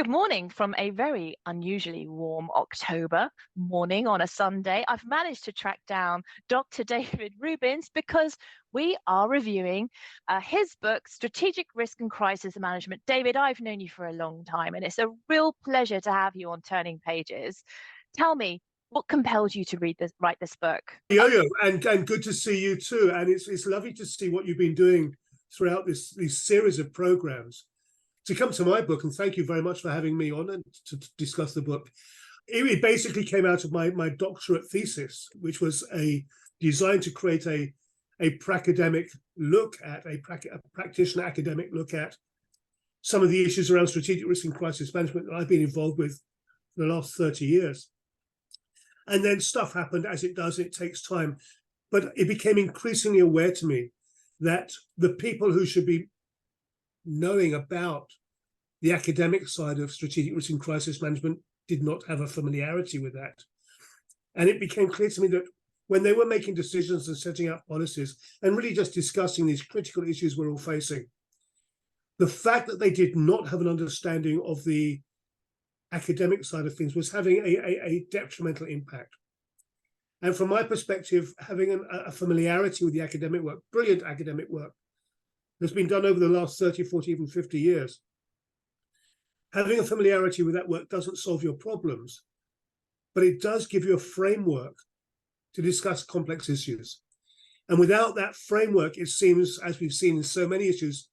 Good morning from a very unusually warm October morning on a Sunday. I've managed to track down Dr. David Rubens because we are reviewing his book, Strategic Risk and Crisis Management. David, I've known you for a long time, and it's a real pleasure to have you on Turning Pages. Tell me, what compelled you to write this book? Yo-yo, and good to see you too. And it's lovely to see what you've been doing throughout these series of programs. To come to my book, and thank you very much for having me on and to discuss the book. It basically came out of my doctorate thesis, which was designed to create a pracademic look at, a practitioner academic look at some of the issues around strategic risk and crisis management that I've been involved with for the last 30 years. And then stuff happened, as it does, it takes time. But it became increasingly aware to me that the people who should be knowing about the academic side of strategic risk and crisis management did not have a familiarity with that. And it became clear to me that when they were making decisions and setting up policies and really just discussing these critical issues we're all facing, the fact that they did not have an understanding of the academic side of things was having a detrimental impact. And from my perspective, having a familiarity with the academic work, brilliant academic work, that's been done over the last 30, 40, even 50 years. Having a familiarity with that work doesn't solve your problems, but it does give you a framework to discuss complex issues. And without that framework, it seems, as we've seen in so many issues,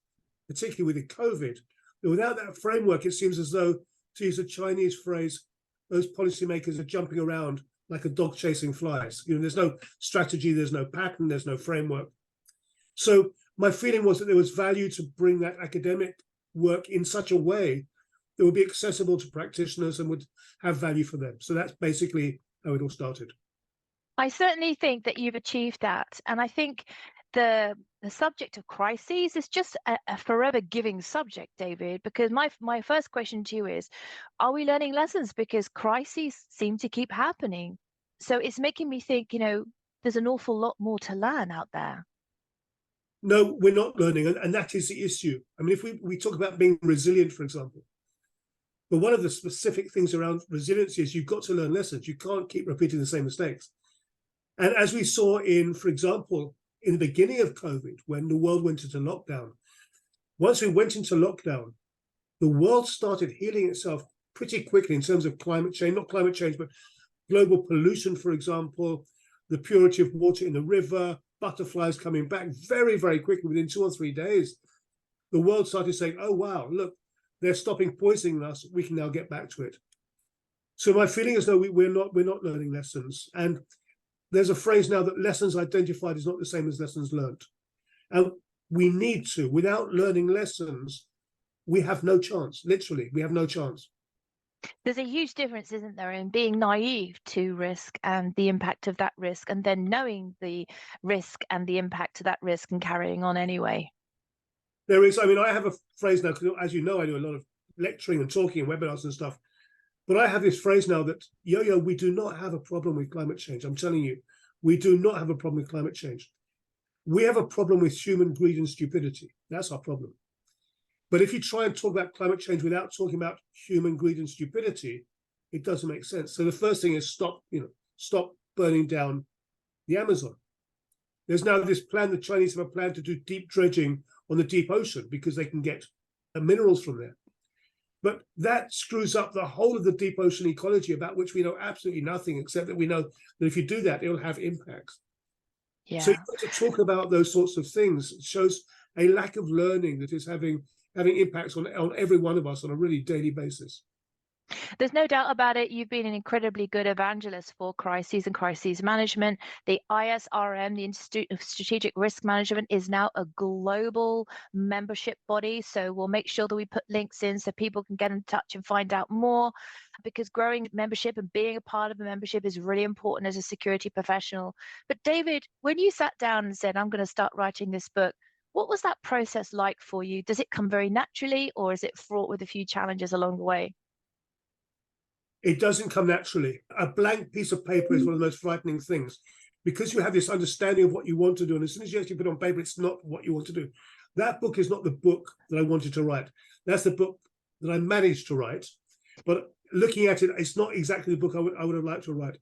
particularly with COVID, that without that framework, it seems as though, to use a Chinese phrase, those policymakers are jumping around like a dog chasing flies. There's no strategy, there's no pattern, there's no framework. So my feeling was that there was value to bring that academic work in such a way that would be accessible to practitioners and would have value for them. So that's basically how it all started. I certainly think that you've achieved that. And I think the subject of crises is just a forever giving subject, David, because my first question to you is, are we learning lessons? Because crises seem to keep happening. So it's making me think, there's an awful lot more to learn out there. No, we're not learning, and that is the issue. I mean, if we talk about being resilient, for example, but one of the specific things around resiliency is you've got to learn lessons. You can't keep repeating the same mistakes. And as we saw for example, in the beginning of COVID, when the world went into lockdown, once we went into lockdown, the world started healing itself pretty quickly in terms of climate change, not climate change, but global pollution, for example, the purity of water in the river, butterflies coming back very, very quickly. Within 2 or 3 days, the world started saying, oh, wow, look, they're stopping poisoning us. We can now get back to it. So my feeling is, though, we're not learning lessons. And there's a phrase now that lessons identified is not the same as lessons learned. And we need to. Without learning lessons, we have no chance. Literally, we have no chance. There's a huge difference, isn't there, in being naive to risk and the impact of that risk, and then knowing the risk and the impact of that risk and carrying on anyway. There is, I have a phrase now, because as you know, I do a lot of lecturing and talking and webinars and stuff. But I have this phrase now that, we do not have a problem with climate change. I'm telling you, we do not have a problem with climate change. We have a problem with human greed and stupidity. That's our problem. But if you try and talk about climate change without talking about human greed and stupidity, it doesn't make sense. So the first thing is stop burning down the Amazon. There's now this plan, the Chinese have a plan to do deep dredging on the deep ocean because they can get minerals from there. But that screws up the whole of the deep ocean ecology, about which we know absolutely nothing, except that we know that if you do that, it'll have impacts. Yeah. So you've got to talk about those sorts of things. It shows a lack of learning that is having impacts on every one of us on a really daily basis. There's no doubt about it. You've been an incredibly good evangelist for crises and crises management. The ISRM, the Institute of Strategic Risk Management, is now a global membership body. So we'll make sure that we put links in so people can get in touch and find out more, because growing membership and being a part of a membership is really important as a security professional. But David, when you sat down and said, I'm going to start writing this book, what was that process like for you? Does it come very naturally, or is it fraught with a few challenges along the way? It doesn't come naturally. A blank piece of paper is one of the most frightening things, because you have this understanding of what you want to do, and as soon as you actually put it on paper, it's not what you want to do. That book is not the book that I wanted to write. That's the book that I managed to write. But looking at it, it's not exactly the book I would have liked to write.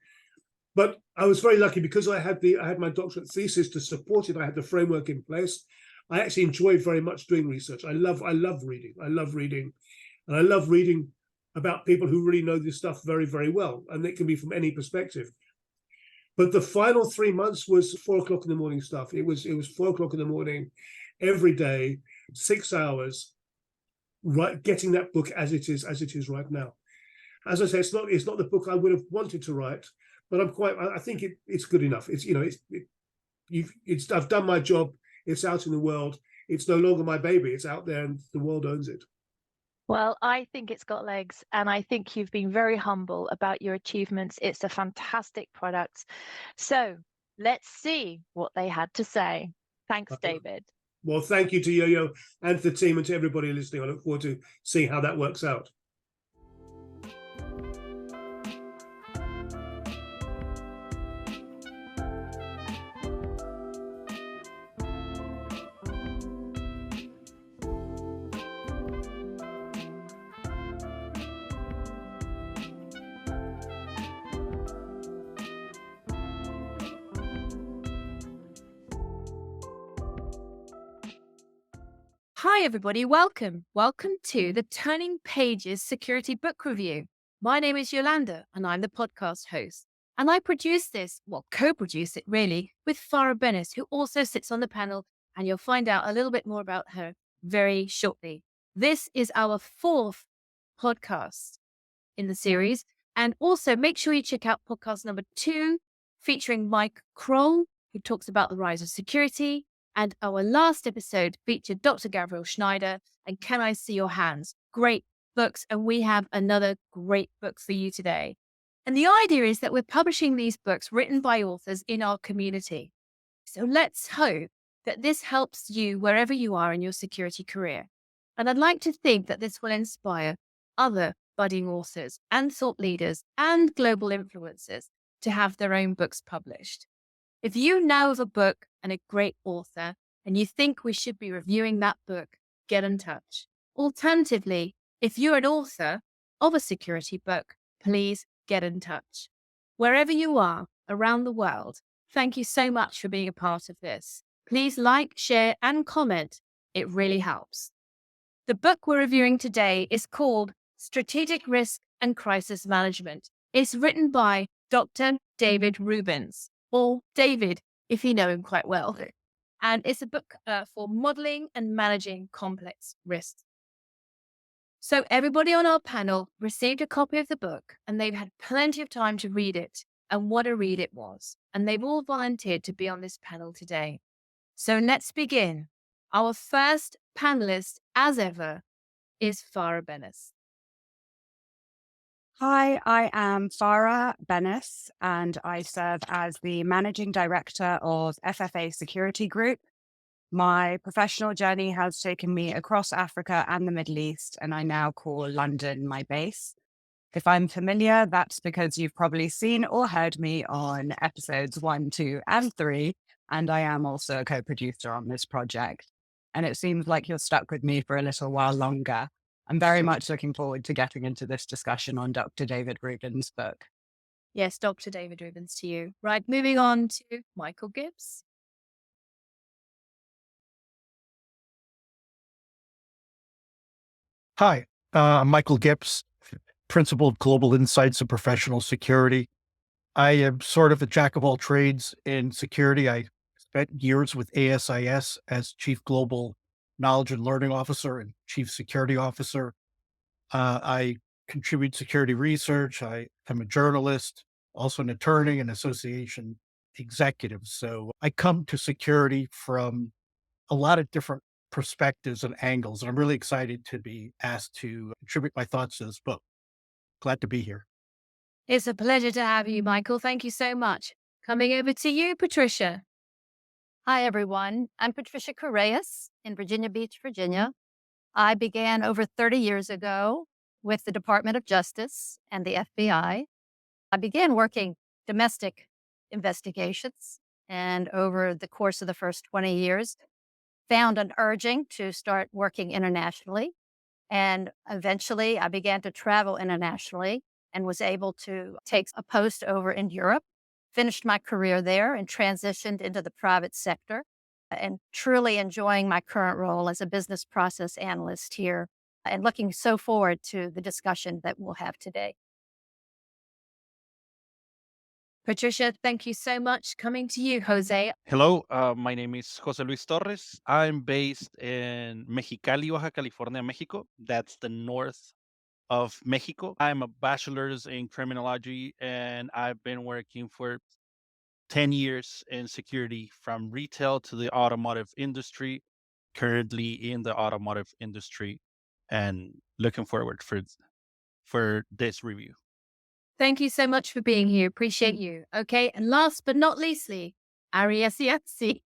But I was very lucky because I had my doctorate thesis to support it. I had the framework in place. I actually enjoy very much doing research. I love reading. And I love reading about people who really know this stuff very, very well. And it can be from any perspective. But the final 3 months was 4 o'clock in the morning stuff. It was 4 o'clock in the morning, every day, 6 hours, right, getting that book as it is right now. As I say, it's not the book I would have wanted to write, but I think it's good enough. I've done my job. It's out in the world. It's no longer my baby. It's out there, and the world owns it. Well, I think it's got legs, and I think you've been very humble about your achievements. It's a fantastic product. So let's see what they had to say. Thanks, David. Well, thank you to Yo-Yo and to the team and to everybody listening. I look forward to seeing how that works out. Hi, everybody. Welcome. Welcome to the Turning Pages Security Book Review. My name is Yolanda, and I'm the podcast host. And I produce this, co-produce it really, with Farah Bennis, who also sits on the panel, and you'll find out a little bit more about her very shortly. This is our 4th podcast in the series. And also make sure you check out podcast number 2, featuring Mike Kroll, who talks about the rise of security. And our last episode featured Dr. Gabriel Schneider and Can I See Your Hands? Great books. And we have another great book for you today. And the idea is that we're publishing these books written by authors in our community. So let's hope that this helps you wherever you are in your security career. And I'd like to think that this will inspire other budding authors and thought leaders and global influencers to have their own books published. If you know of a book and a great author and you think we should be reviewing that book, get in touch. Alternatively, if you're an author of a security book, please get in touch. Wherever you are around the world, thank you so much for being a part of this. Please like, share, and comment. It really helps. The book we're reviewing today is called Strategic Risk and Crisis Management. It's written by Dr. David Rubens, or David, if you know him quite well. And it's a book for modeling and managing complex risks. So everybody on our panel received a copy of the book, and they've had plenty of time to read it, and what a read it was. And they've all volunteered to be on this panel today. So let's begin. Our first panelist, as ever, is Farah Bennis. Hi, I am Farah Bennis, and I serve as the Managing Director of FFA Security Group. My professional journey has taken me across Africa and the Middle East, and I now call London my base. If I'm familiar, that's because you've probably seen or heard me on episodes 1, 2, and 3, and I am also a co-producer on this project. And it seems like you're stuck with me for a little while longer. I'm very much looking forward to getting into this discussion on Dr. David Rubens' book. Yes, Dr. David Rubens to you. Right, moving on to Michael Gibbs. Hi, I'm Michael Gibbs, Principal of Global Insights and Professional Security. I am sort of a jack of all trades in security. I spent years with ASIS as Chief Global Knowledge and Learning Officer and Chief Security Officer. I contribute security research. I am a journalist, also an attorney and association executive. So I come to security from a lot of different perspectives and angles. And I'm really excited to be asked to contribute my thoughts to this book. Glad to be here. It's a pleasure to have you, Michael. Thank you so much. Coming over to you, Patricia. Hi, everyone. I'm Patricia Correas in Virginia Beach, Virginia. I began over 30 years ago with the Department of Justice and the FBI. I began working domestic investigations, and over the course of the first 20 years, found an urging to start working internationally. And eventually I began to travel internationally and was able to take a post over in Europe, finished my career there and transitioned into the private sector and truly enjoying my current role as a business process analyst here and looking so forward to the discussion that we'll have today. Patricia, thank you so much. Coming to you, Jose. Hello, my name is Jose Luis Torres. I'm based in Mexicali, Baja California, Mexico. That's the north of Mexico. I'm a bachelor's in criminology, and I've been working for 10 years in security from retail to the automotive industry, currently in the automotive industry, and looking forward for this review. Thank you so much for being here. Appreciate you. Okay. And last but not leastly, Ari Asiasi.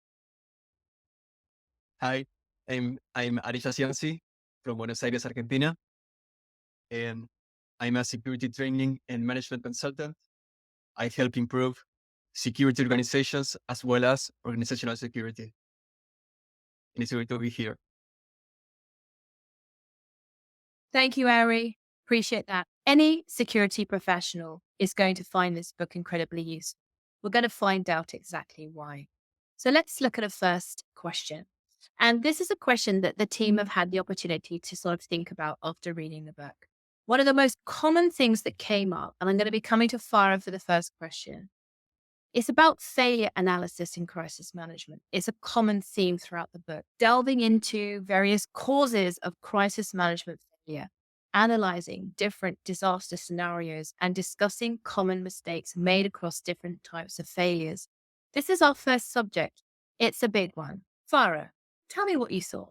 Hi, I'm Aris Asiansi from Buenos Aires, Argentina, and I'm a security training and management consultant. I help improve security organizations as well as organizational security. And it's great to be here. Thank you, Ari. Appreciate that. Any security professional is going to find this book incredibly useful. We're going to find out exactly why. So let's look at a first question. And this is a question that the team have had the opportunity to sort of think about after reading the book. One of the most common things that came up, and I'm going to be coming to Farah for the first question, it's about failure analysis in crisis management. It's a common theme throughout the book, delving into various causes of crisis management failure, analyzing different disaster scenarios, and discussing common mistakes made across different types of failures. This is our first subject. It's a big one. Farah, tell me what you saw.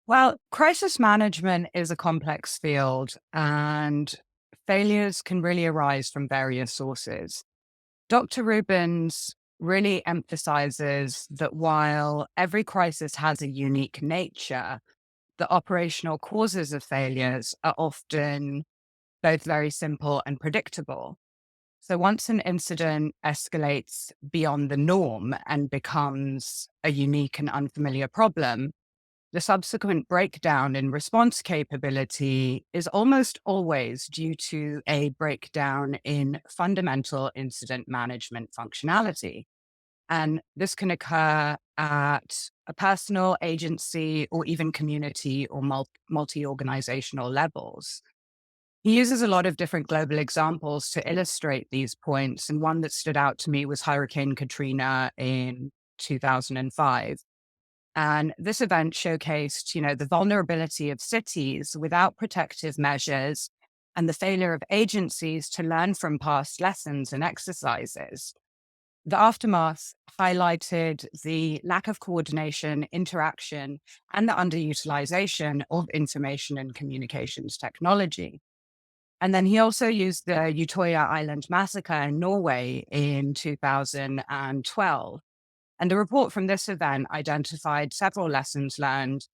Well, crisis management is a complex field and failures can really arise from various sources. Dr. Rubens really emphasizes that while every crisis has a unique nature, the operational causes of failures are often both very simple and predictable. So once an incident escalates beyond the norm and becomes a unique and unfamiliar problem, the subsequent breakdown in response capability is almost always due to a breakdown in fundamental incident management functionality. And this can occur at a personal, agency, or even community or multi-organizational levels. He uses a lot of different global examples to illustrate these points. And one that stood out to me was Hurricane Katrina in 2005. And this event showcased, the vulnerability of cities without protective measures and the failure of agencies to learn from past lessons and exercises. The aftermath highlighted the lack of coordination, interaction, and the underutilization of information and communications technology. And then he also used the Utøya Island massacre in Norway in 2012. And a report from this event identified several lessons learned,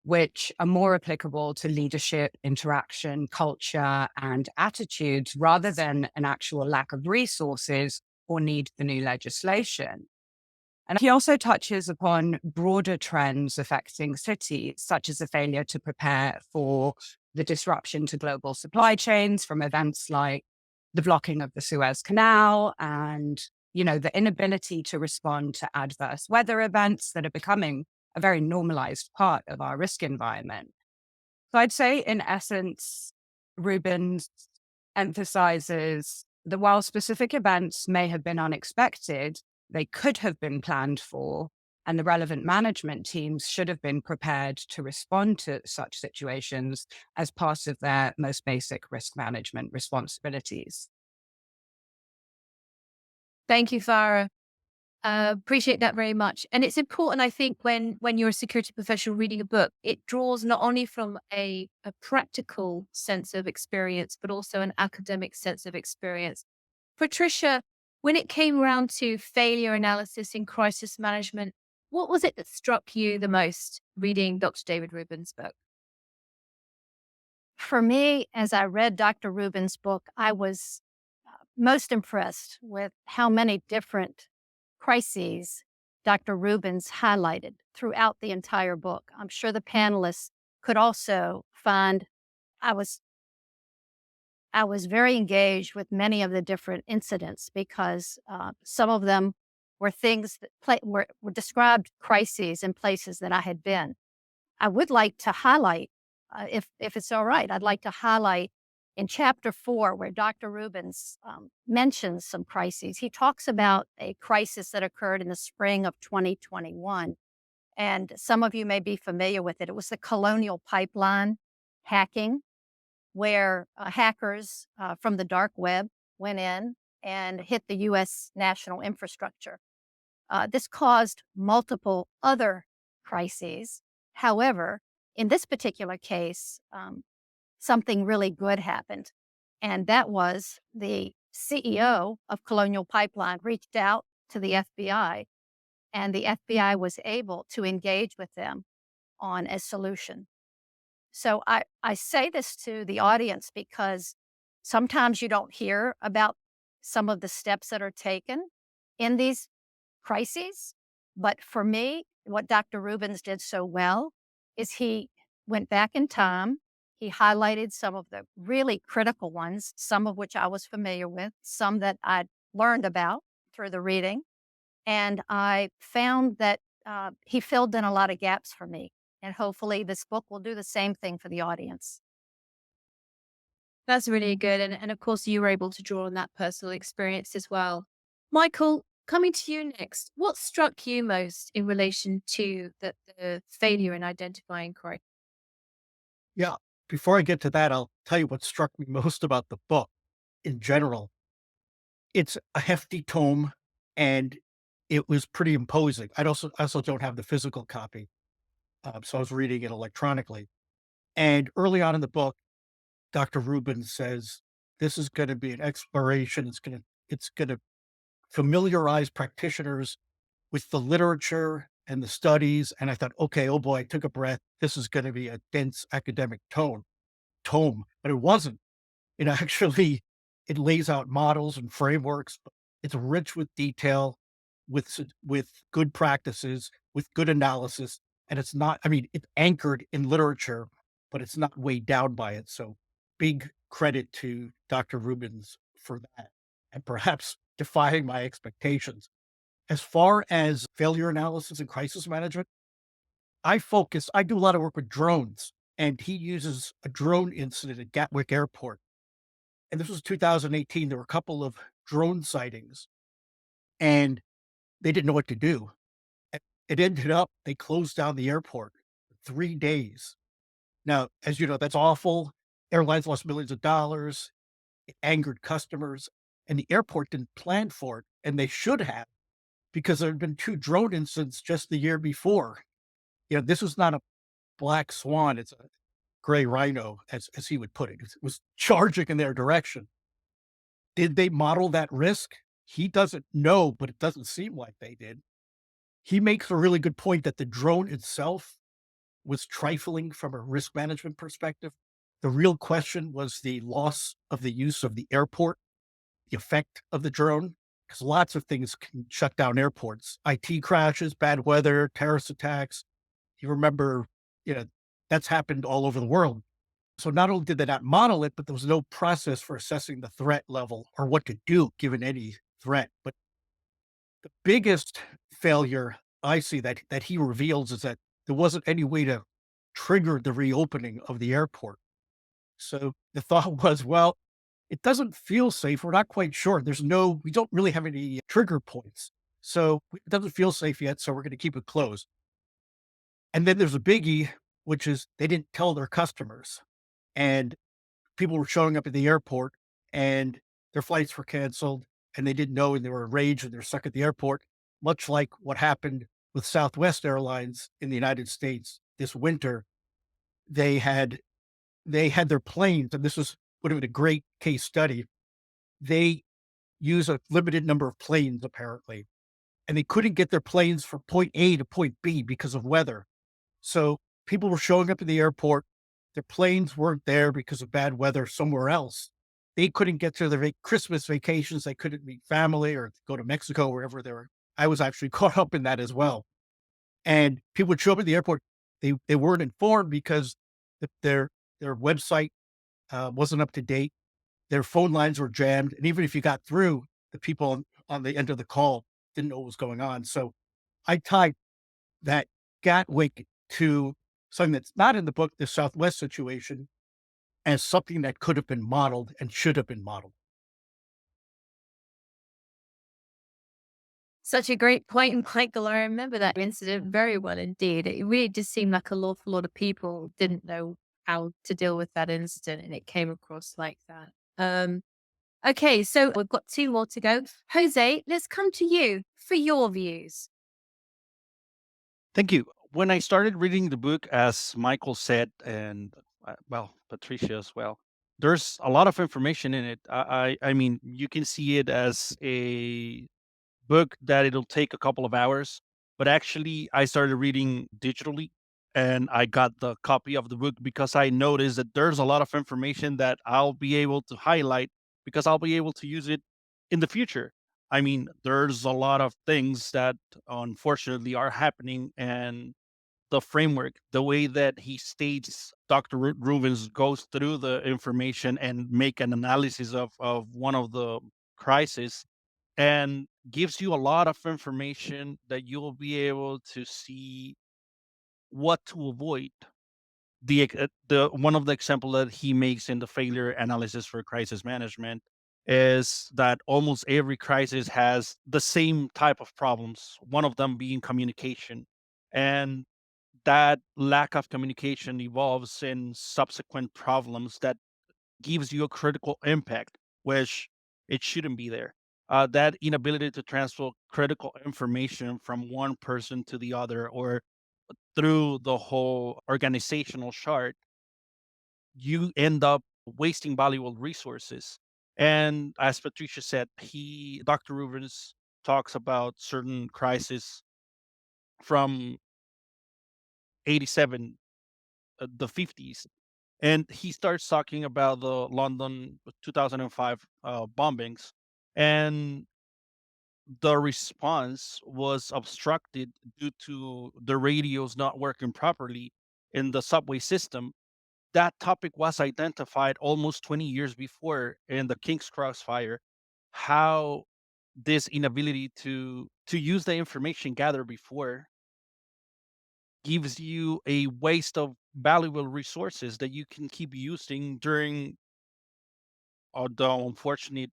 which are more applicable to leadership, interaction, culture, and attitudes, rather than an actual lack of resources or need for new legislation. And he also touches upon broader trends affecting cities, such as the failure to prepare for the disruption to global supply chains from events like the blocking of the Suez Canal and the inability to respond to adverse weather events that are becoming a very normalized part of our risk environment. So I'd say, in essence, Rubens emphasizes that while specific events may have been unexpected, they could have been planned for, and the relevant management teams should have been prepared to respond to such situations as part of their most basic risk management responsibilities. Thank you, Farah. Appreciate that very much. And it's important, I think, when you're a security professional reading a book, it draws not only from a practical sense of experience, but also an academic sense of experience. Patricia, when it came around to failure analysis in crisis management, what was it that struck you the most reading Dr. David Rubens' book? For me, as I read Dr. Rubens' book, I was most impressed with how many different crises Dr. Rubens highlighted throughout the entire book. I'm sure the panelists could also find I was I was very engaged with many of the different incidents because some of them were things that were described crises in places that I had been. I would like to highlight, if it's all right, I'd like to highlight in chapter 4, where Dr. Rubens mentions some crises. He talks about a crisis that occurred in the spring of 2021. And some of you may be familiar with it. It was the Colonial Pipeline hacking, where hackers from the dark web went in and hit the U.S. national infrastructure. This caused multiple other crises. However, in this particular case, something really good happened. And that was the CEO of Colonial Pipeline reached out to the FBI, and the FBI was able to engage with them on a solution. So I say this to the audience because sometimes you don't hear about some of the steps that are taken in these crises. But for me, what Dr. Rubens did so well is he went back in time. He highlighted some of the really critical ones, some of which I was familiar with, some that I'd learned about through the reading. And I found that he filled in a lot of gaps for me. And hopefully, this book will do the same thing for the audience. That's really good. And of course, you were able to draw on that personal experience as well. Michael, coming to you next, what struck you most in relation to the failure in identifying crime? Yeah. Before I get to that, I'll tell you what struck me most about the book in general. It's a hefty tome and it was pretty imposing. I also don't have the physical copy. So I was reading it electronically. And early on in the book, Dr. Rubens says, this is going to be an exploration. It's going to familiarize practitioners with the literature and the studies. And I thought, okay, oh boy, I took a breath. This is going to be a dense academic tome, but it wasn't. It actually, it lays out models and frameworks. But it's rich with detail, with good practices, with good analysis. And it's not, I mean, it's anchored in literature, but it's not weighed down by it. So big credit to Dr. Rubens for that and perhaps defying my expectations. As far as failure analysis and crisis management, I do a lot of work with drones, and he uses a drone incident at Gatwick Airport. And this was 2018. There were a couple of drone sightings, and they didn't know what to do. It ended up, they closed down the airport for 3 days. Now, as you know, that's awful. Airlines lost millions of dollars. It angered customers, and the airport didn't plan for it, and they should have, because there had been 2 drone incidents just the year before. You know, this was not a black swan, it's a gray rhino, as he would put it. It was charging in their direction. Did they model that risk? He doesn't know, but it doesn't seem like they did. He makes a really good point that the drone itself was trifling from a risk management perspective. The real question was the loss of the use of the airport, the effect of the drone, because lots of things can shut down airports. IT crashes, bad weather, terrorist attacks. You remember, you know, that's happened all over the world. So not only did they not model it, but there was no process for assessing the threat level or what to do given any threat. But the biggest failure I see that he reveals is that there wasn't any way to trigger the reopening of the airport. So the thought was, well, it doesn't feel safe. We're not quite sure. We don't really have any trigger points. So it doesn't feel safe yet. So we're going to keep it closed. And then there's a biggie, which is they didn't tell their customers. And people were showing up at the airport and their flights were canceled and they didn't know and they were enraged and they're stuck at the airport, much like what happened with Southwest Airlines in the United States this winter. They had their planes, and would have been a great case study. They use a limited number of planes apparently, and they couldn't get their planes from point A to point B because of weather. So people were showing up at the airport. Their planes weren't there because of bad weather somewhere else. They couldn't get to their Christmas vacations. They couldn't meet family or go to Mexico, wherever they were. I was actually caught up in that as well. And people would show up at the airport. They weren't informed because their website wasn't up to date. Their phone lines were jammed. And even if you got through, the people on the end of the call didn't know what was going on. So I tied that Gatwick to something that's not in the book, the Southwest situation, as something that could have been modeled and should have been modeled. Such a great point, Michael. I remember that incident very well indeed. It really just seemed like a awful lot of people didn't know how to deal with that incident, and it came across like that. Okay, so we've got two more to go. Jose, let's come to you for your views. Thank you. When I started reading the book, as Michael said, and well, Patricia as well, there's a lot of information in it. I mean, you can see it as a book that it'll take a couple of hours, but actually, I started reading digitally, and I got the copy of the book because I noticed that there's a lot of information that I'll be able to highlight because I'll be able to use it in the future. I mean, there's a lot of things that unfortunately are happening, and the framework, the way that he states Dr. Rubens goes through the information and make an analysis of one of the crises and gives you a lot of information that you'll be able to see what to avoid. The one of the example that he makes in the failure analysis for crisis management is that almost every crisis has the same type of problems, one of them being communication. And that lack of communication evolves in subsequent problems that gives you a critical impact, which it shouldn't be there. That inability to transfer critical information from one person to the other or through the whole organizational chart, you end up wasting valuable resources. And as Patricia said, Dr. Rubens talks about certain crises from 87, the 50s, and he starts talking about the London 2005 bombings, and the response was obstructed due to the radios not working properly in the subway system. That topic was identified almost 20 years before in the King's Cross fire. How this inability to use the information gathered before gives you a waste of valuable resources that you can keep using during the unfortunate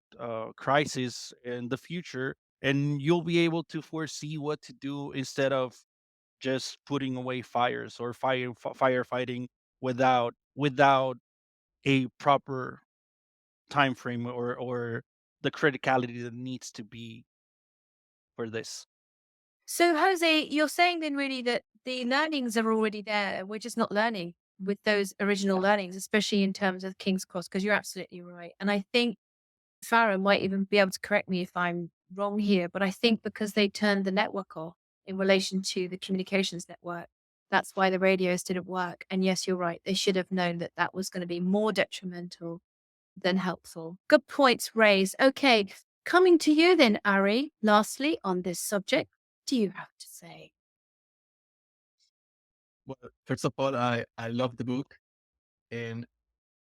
crisis in the future, and you'll be able to foresee what to do instead of just putting away fires or firefighting without a proper time frame or the criticality that needs to be for this. So, Jose, you're saying then really that the learnings are already there. We're just not learning with those original learnings, especially in terms of King's Cross, because you're absolutely right. And I think Farah might even be able to correct me if I'm wrong here, but I think because they turned the network off in relation to the communications network, that's why the radios didn't work. And yes, you're right. They should have known that that was going to be more detrimental than helpful. Good points raised. Okay. Coming to you then, Ari, lastly on this subject, what do you have to say? Well, first of all, I love the book and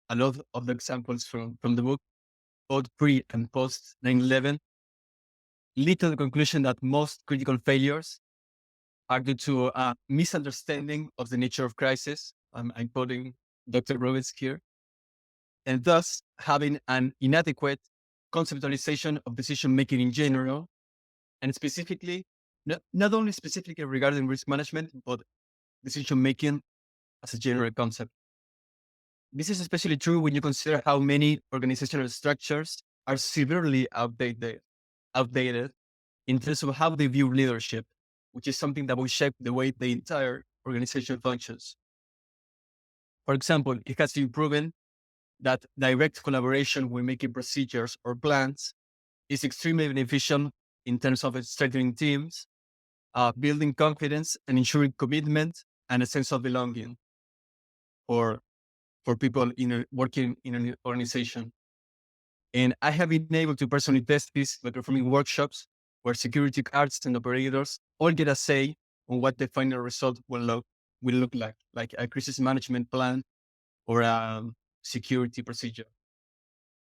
a lot of the examples from the book, both pre and post 9/11, lead to the conclusion that most critical failures are due to a misunderstanding of the nature of crisis. I'm quoting Dr. Rubens here, and thus having an inadequate conceptualization of decision making in general, and specifically, not only specifically regarding risk management, but decision making as a general concept. This is especially true when you consider how many organizational structures are severely outdated in terms of how they view leadership, which is something that will shape the way the entire organization functions. For example, it has been proven that direct collaboration when making procedures or plans is extremely beneficial in terms of strengthening teams, building confidence, and ensuring commitment and a sense of belonging for people working in an organization. And I have been able to personally test this by performing workshops where security guards and operators all get a say on what the final result will look like a crisis management plan or a security procedure.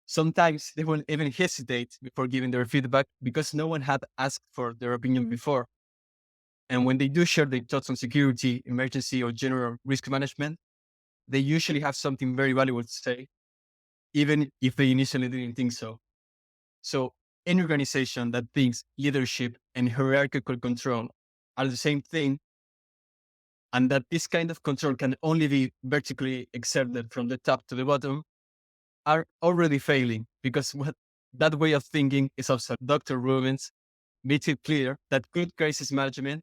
Sometimes they will even hesitate before giving their feedback because no one had asked for their opinion before. And when they do share their thoughts on security, emergency, or general risk management, they usually have something very valuable to say, even if they initially didn't think so. So any organization that thinks leadership and hierarchical control are the same thing, and that this kind of control can only be vertically exerted from the top to the bottom, are already failing, because what that way of thinking is absurd. Dr. Rubens makes it clear that good crisis management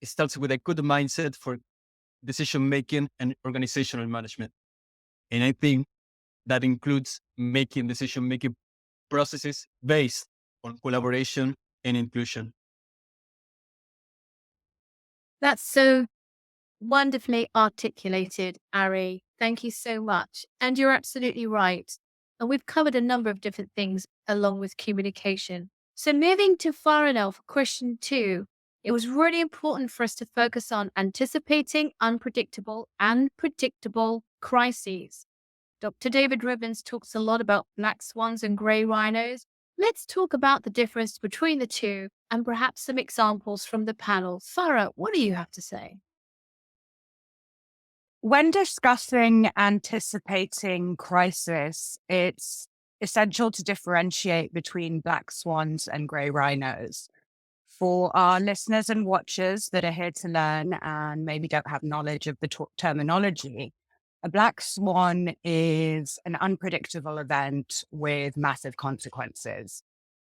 starts with a good mindset for decision-making and organizational management. And I think that includes making decision-making processes based on collaboration and inclusion. That's so wonderfully articulated, Ari. Thank you so much. And you're absolutely right. And we've covered a number of different things along with communication. So moving to Farah for question 2, it was really important for us to focus on anticipating unpredictable and predictable crises. Dr. David Rubens talks a lot about black swans and grey rhinos. Let's talk about the difference between the two and perhaps some examples from the panel. Farah, what do you have to say? When discussing anticipating crisis, it's essential to differentiate between black swans and grey rhinos. For our listeners and watchers that are here to learn and maybe don't have knowledge of the terminology, a black swan is an unpredictable event with massive consequences.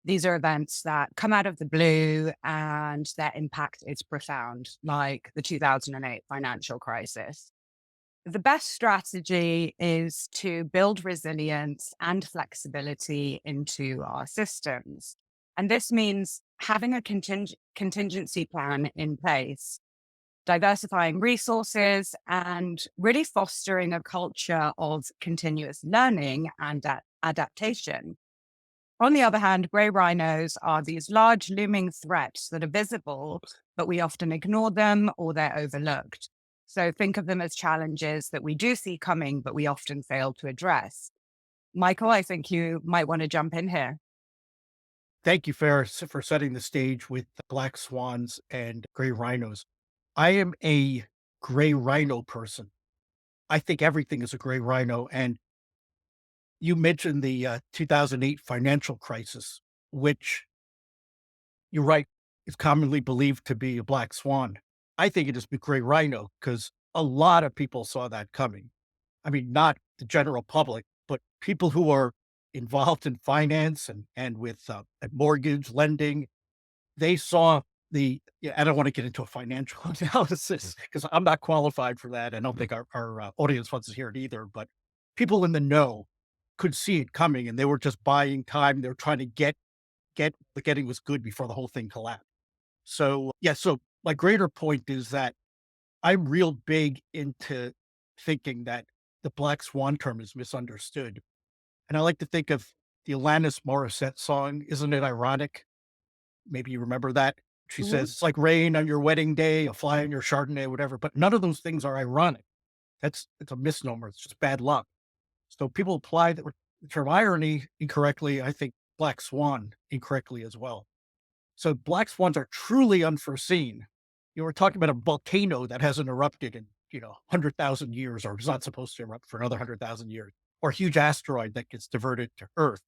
These are events that come out of the blue and their impact is profound, like the 2008 financial crisis. The best strategy is to build resilience and flexibility into our systems. And this means having a contingency plan in place, diversifying resources, and really fostering a culture of continuous learning and adaptation. On the other hand, grey rhinos are these large looming threats that are visible, but we often ignore them or they're overlooked. So think of them as challenges that we do see coming, but we often fail to address. Michael, I think you might want to jump in here. Thank you, Ferris, for setting the stage with the black swans and gray rhinos. I am a gray rhino person. I think everything is a gray rhino. And you mentioned the 2008 financial crisis, which you're right, is commonly believed to be a black swan. I think it is the gray rhino because a lot of people saw that coming. I mean, not the general public, but people who are involved in finance and with mortgage lending. They saw I don't want to get into a financial analysis because I'm not qualified for that. I don't think our audience wants to hear it either, but people in the know could see it coming and they were just buying time. They were trying to get the getting was good before the whole thing collapsed. So, yeah, so my greater point is that I'm real big into thinking that the black swan term is misunderstood. And I like to think of the Alanis Morissette song, Isn't It Ironic? Maybe you remember that. She says, it's like rain on your wedding day, a fly on your Chardonnay, whatever. But none of those things are ironic. It's a misnomer. It's just bad luck. So people apply the term irony incorrectly. I think black swan incorrectly as well. So black swans are truly unforeseen. You were talking about a volcano that hasn't erupted in, 100,000 years, or is not supposed to erupt for another 100,000 years, or a huge asteroid that gets diverted to Earth,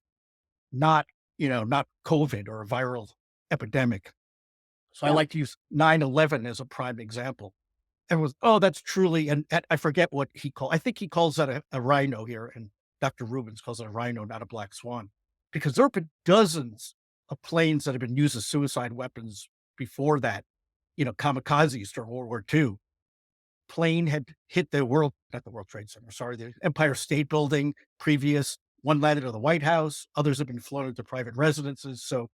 not COVID or a viral epidemic. So I like to use 9/11 as a prime example. Everyone's, oh, that's truly, and I forget what I think he calls that a rhino here, and Dr. Rubens calls it a rhino, not a black swan, because there have been dozens of planes that have been used as suicide weapons before that, kamikazes during World War II. Plane had hit not the World Trade Center, sorry, the Empire State Building previous, one landed at the White House, others have been flown into private residences. So,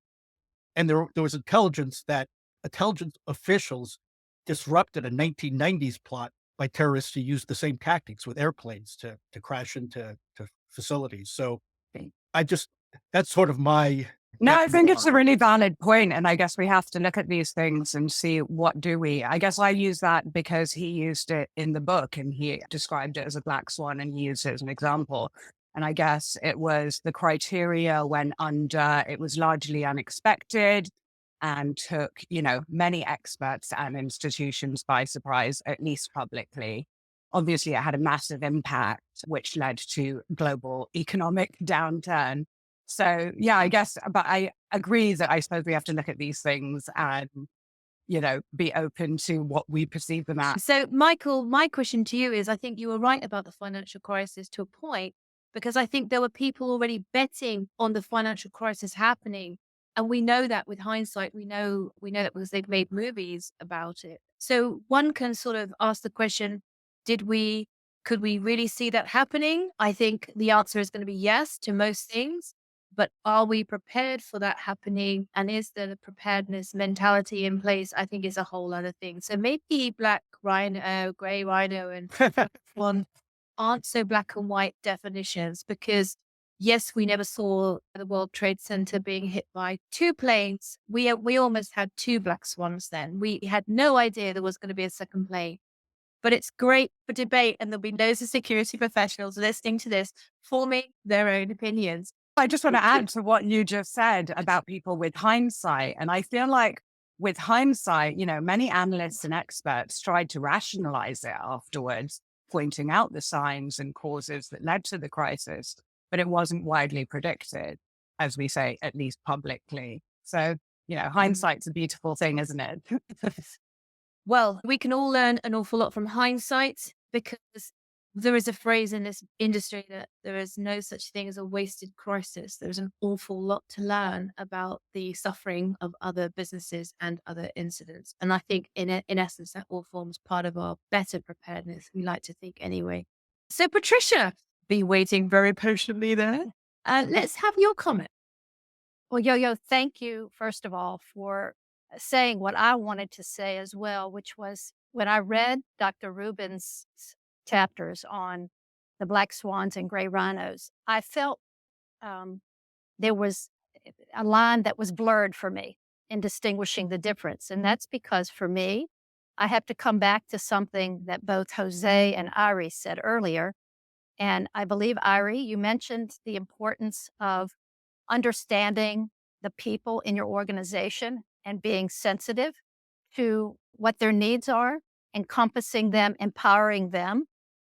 and there was intelligence officials disrupted a 1990s plot by terrorists who used the same tactics with airplanes to crash into facilities. So that's sort of my No, I think it's a really valid point, and I guess we have to look at these things and see what do we. I guess I use that because he used it in the book and he described it as a black swan and he used it as an example. And I guess it was the criteria went under, it was largely unexpected and took, many experts and institutions by surprise, at least publicly. Obviously, it had a massive impact, which led to global economic downturn. So, yeah, I guess, but I agree that I suppose we have to look at these things and, be open to what we perceive them as. So, Michael, my question to you is, I think you were right about the financial crisis to a point, because I think there were people already betting on the financial crisis happening. And we know that with hindsight, we know that because they've made movies about it. So one can sort of ask the question, could we really see that happening? I think the answer is going to be yes to most things. But are we prepared for that happening? And is there the preparedness mentality in place? I think is a whole other thing. So maybe black rhino, gray rhino, and one aren't so black and white definitions, because yes, we never saw the World Trade Center being hit by two planes. We almost had two black swans then. We had no idea there was going to be a second plane. But it's great for debate, and there'll be loads of security professionals listening to this, forming their own opinions. I just want to add to what you just said about people with hindsight. And I feel like with hindsight, many analysts and experts tried to rationalize it afterwards, pointing out the signs and causes that led to the crisis, but it wasn't widely predicted, as we say, at least publicly. So, hindsight's a beautiful thing, isn't it? Well, we can all learn an awful lot from hindsight, because there is a phrase in this industry that there is no such thing as a wasted crisis. There's an awful lot to learn about the suffering of other businesses and other incidents. And I think in essence, that all forms part of our better preparedness. We like to think anyway. So Patricia, be waiting very patiently there. Let's have your comment. Well, Yo-Yo, thank you, first of all, for saying what I wanted to say as well, which was when I read Dr. Rubens' chapters on the black swans and gray rhinos, I felt there was a line that was blurred for me in distinguishing the difference. And that's because for me, I have to come back to something that both Jose and Ari said earlier. And I believe, Ari, you mentioned the importance of understanding the people in your organization and being sensitive to what their needs are, encompassing them, empowering them.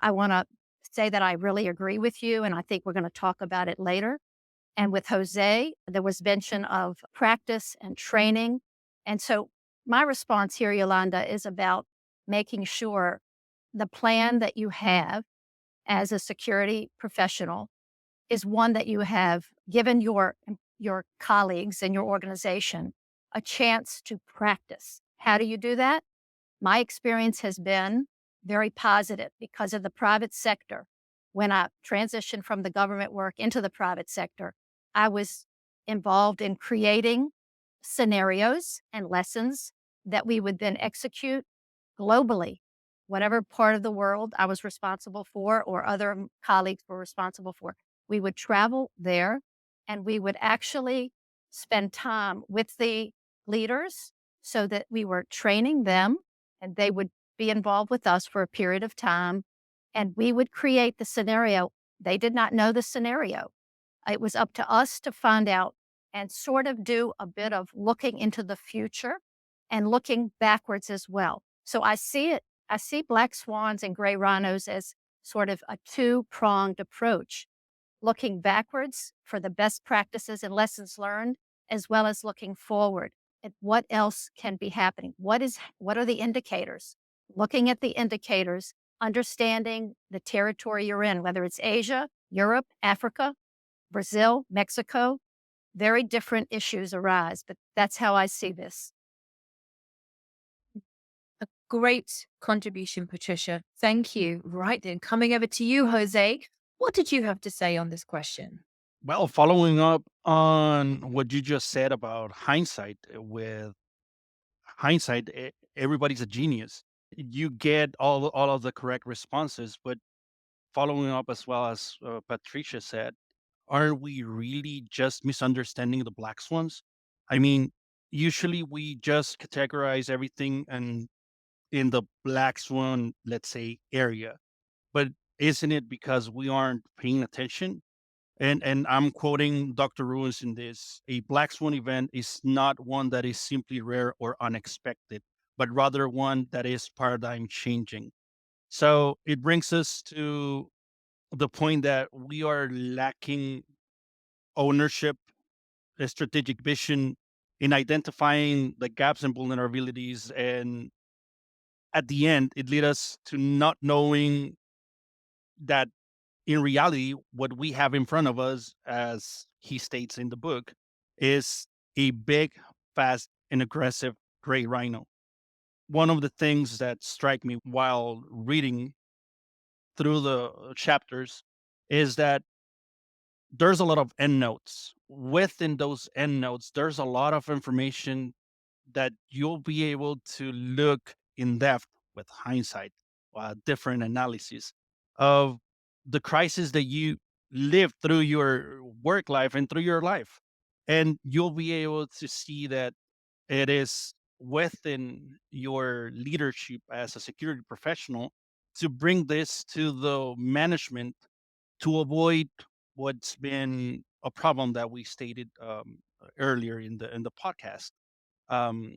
I want to say that I really agree with you, and I think we're going to talk about it later. And with Jose, there was mention of practice and training. And so my response here, Yolanda, is about making sure the plan that you have as a security professional is one that you have given your colleagues and your organization a chance to practice. How do you do that? My experience has been very positive because of the private sector. When I transitioned from the government work into the private sector, I was involved in creating scenarios and lessons that we would then execute globally, whatever part of the world I was responsible for or other colleagues were responsible for. We would travel there and we would actually spend time with the leaders so that we were training them and they would be involved with us for a period of time. And we would create the scenario. They did not know the scenario. It was up to us to find out and sort of do a bit of looking into the future and looking backwards as well. So I see black swans and gray rhinos as sort of a two-pronged approach, looking backwards for the best practices and lessons learned, as well as looking forward at what else can be happening. What are the indicators? Looking at the indicators, understanding the territory you're in, whether it's Asia, Europe, Africa, Brazil, Mexico, very different issues arise, but that's how I see this. A great contribution, Patricia. Thank you. Right then, coming over to you, Jose. What did you have to say on this question? Well, following up on what you just said about hindsight, with hindsight, everybody's a genius. You get all of the correct responses, but following up as well as Patricia said, aren't we really just misunderstanding the black swans? I mean, usually we just categorize everything and in the black swan, let's say, area. But isn't it because we aren't paying attention? And I'm quoting Dr. Rubens in this: a black swan event is not one that is simply rare or unexpected, but rather one that is paradigm changing. So it brings us to the point that we are lacking ownership, a strategic vision in identifying the gaps and vulnerabilities. And at the end, it led us to not knowing that in reality, what we have in front of us, as he states in the book, is a big, fast, and aggressive gray rhino. One of the things that strike me while reading through the chapters is that there's a lot of endnotes. Within those endnotes, there's a lot of information that you'll be able to look in depth with hindsight, different analysis of the crisis that you lived through your work life and through your life. And you'll be able to see that it is within your leadership as a security professional to bring this to the management to avoid what's been a problem that we stated earlier in the podcast. Um,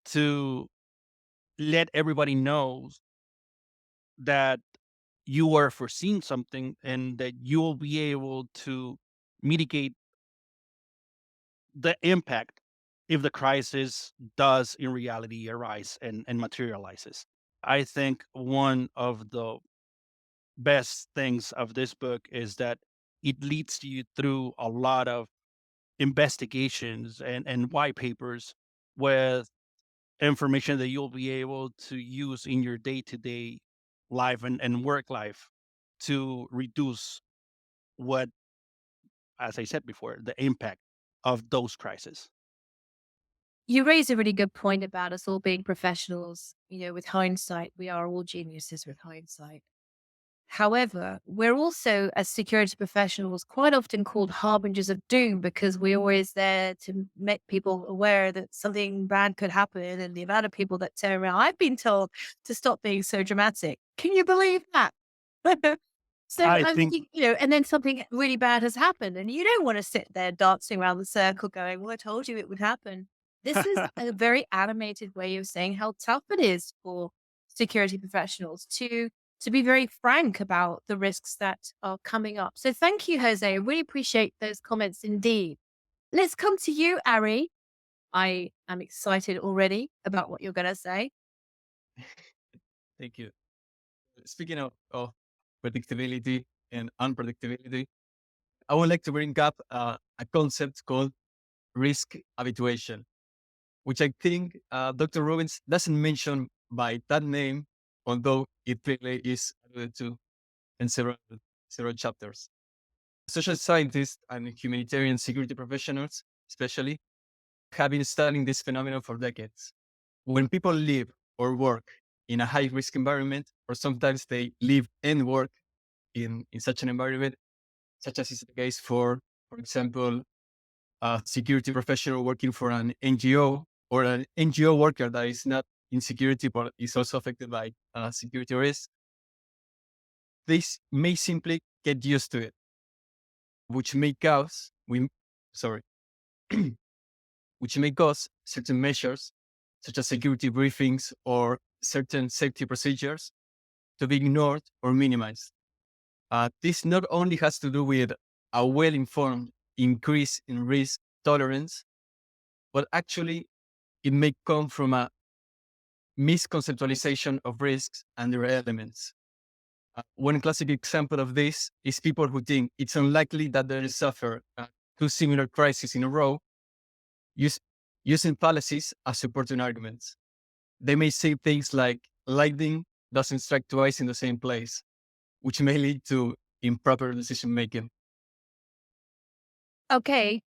to let everybody know that you are foreseeing something and that you will be able to mitigate the impact if the crisis does in reality arise and materializes. I think one of the best things of this book is that it leads you through a lot of investigations and white papers with information that you'll be able to use in your day-to-day life and work life to reduce what, as I said before, the impact of those crises. You raise a really good point about us all being professionals. With hindsight, we are all geniuses with hindsight. However, we're also, as security professionals, quite often called harbingers of doom because we're always there to make people aware that something bad could happen. And the amount of people that turn around, I've been told to stop being so dramatic. Can you believe that? So I I'm think thinking, and then something really bad has happened, and you don't want to sit there dancing around the circle going, well, I told you it would happen. This is a very animated way of saying how tough it is for security professionals to be very frank about the risks that are coming up. So thank you, Jose. I really appreciate those comments indeed. Let's come to you, Ari. I am excited already about what you're going to say. Thank you. Speaking of predictability and unpredictability, I would like to bring up a concept called risk habituation, which I think Dr. Rubens doesn't mention by that name, although it really is alluded to in several chapters. Social scientists and humanitarian security professionals, especially, have been studying this phenomenon for decades. When people live or work in a high risk environment, or sometimes they live and work in such an environment, such as is the case for example, a security professional working for an NGO or an NGO worker that is not in security but is also affected by security risk, they may simply get used to it, which may cause which may cause certain measures, such as security briefings or certain safety procedures, to be ignored or minimized. This not only has to do with a well-informed increase in risk tolerance, but actually it may come from a misconceptualization of risks and their elements. One classic example of this is people who think it's unlikely that they'll suffer two similar crises in a row, using fallacies as supporting arguments. They may say things like lightning doesn't strike twice in the same place, which may lead to improper decision making. Okay,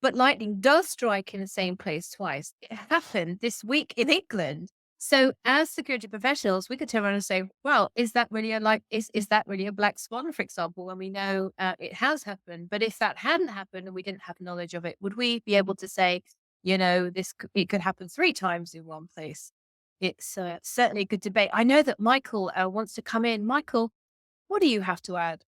but lightning does strike in the same place twice. It happened this week in England. So as security professionals, we could turn around and say, well, is that really is that really a black swan, for example, when we know it has happened? But if that hadn't happened and we didn't have knowledge of it, would we be able to say, it could happen 3 times in one place? It's certainly a good debate. I know that Michael wants to come in. Michael, what do you have to add?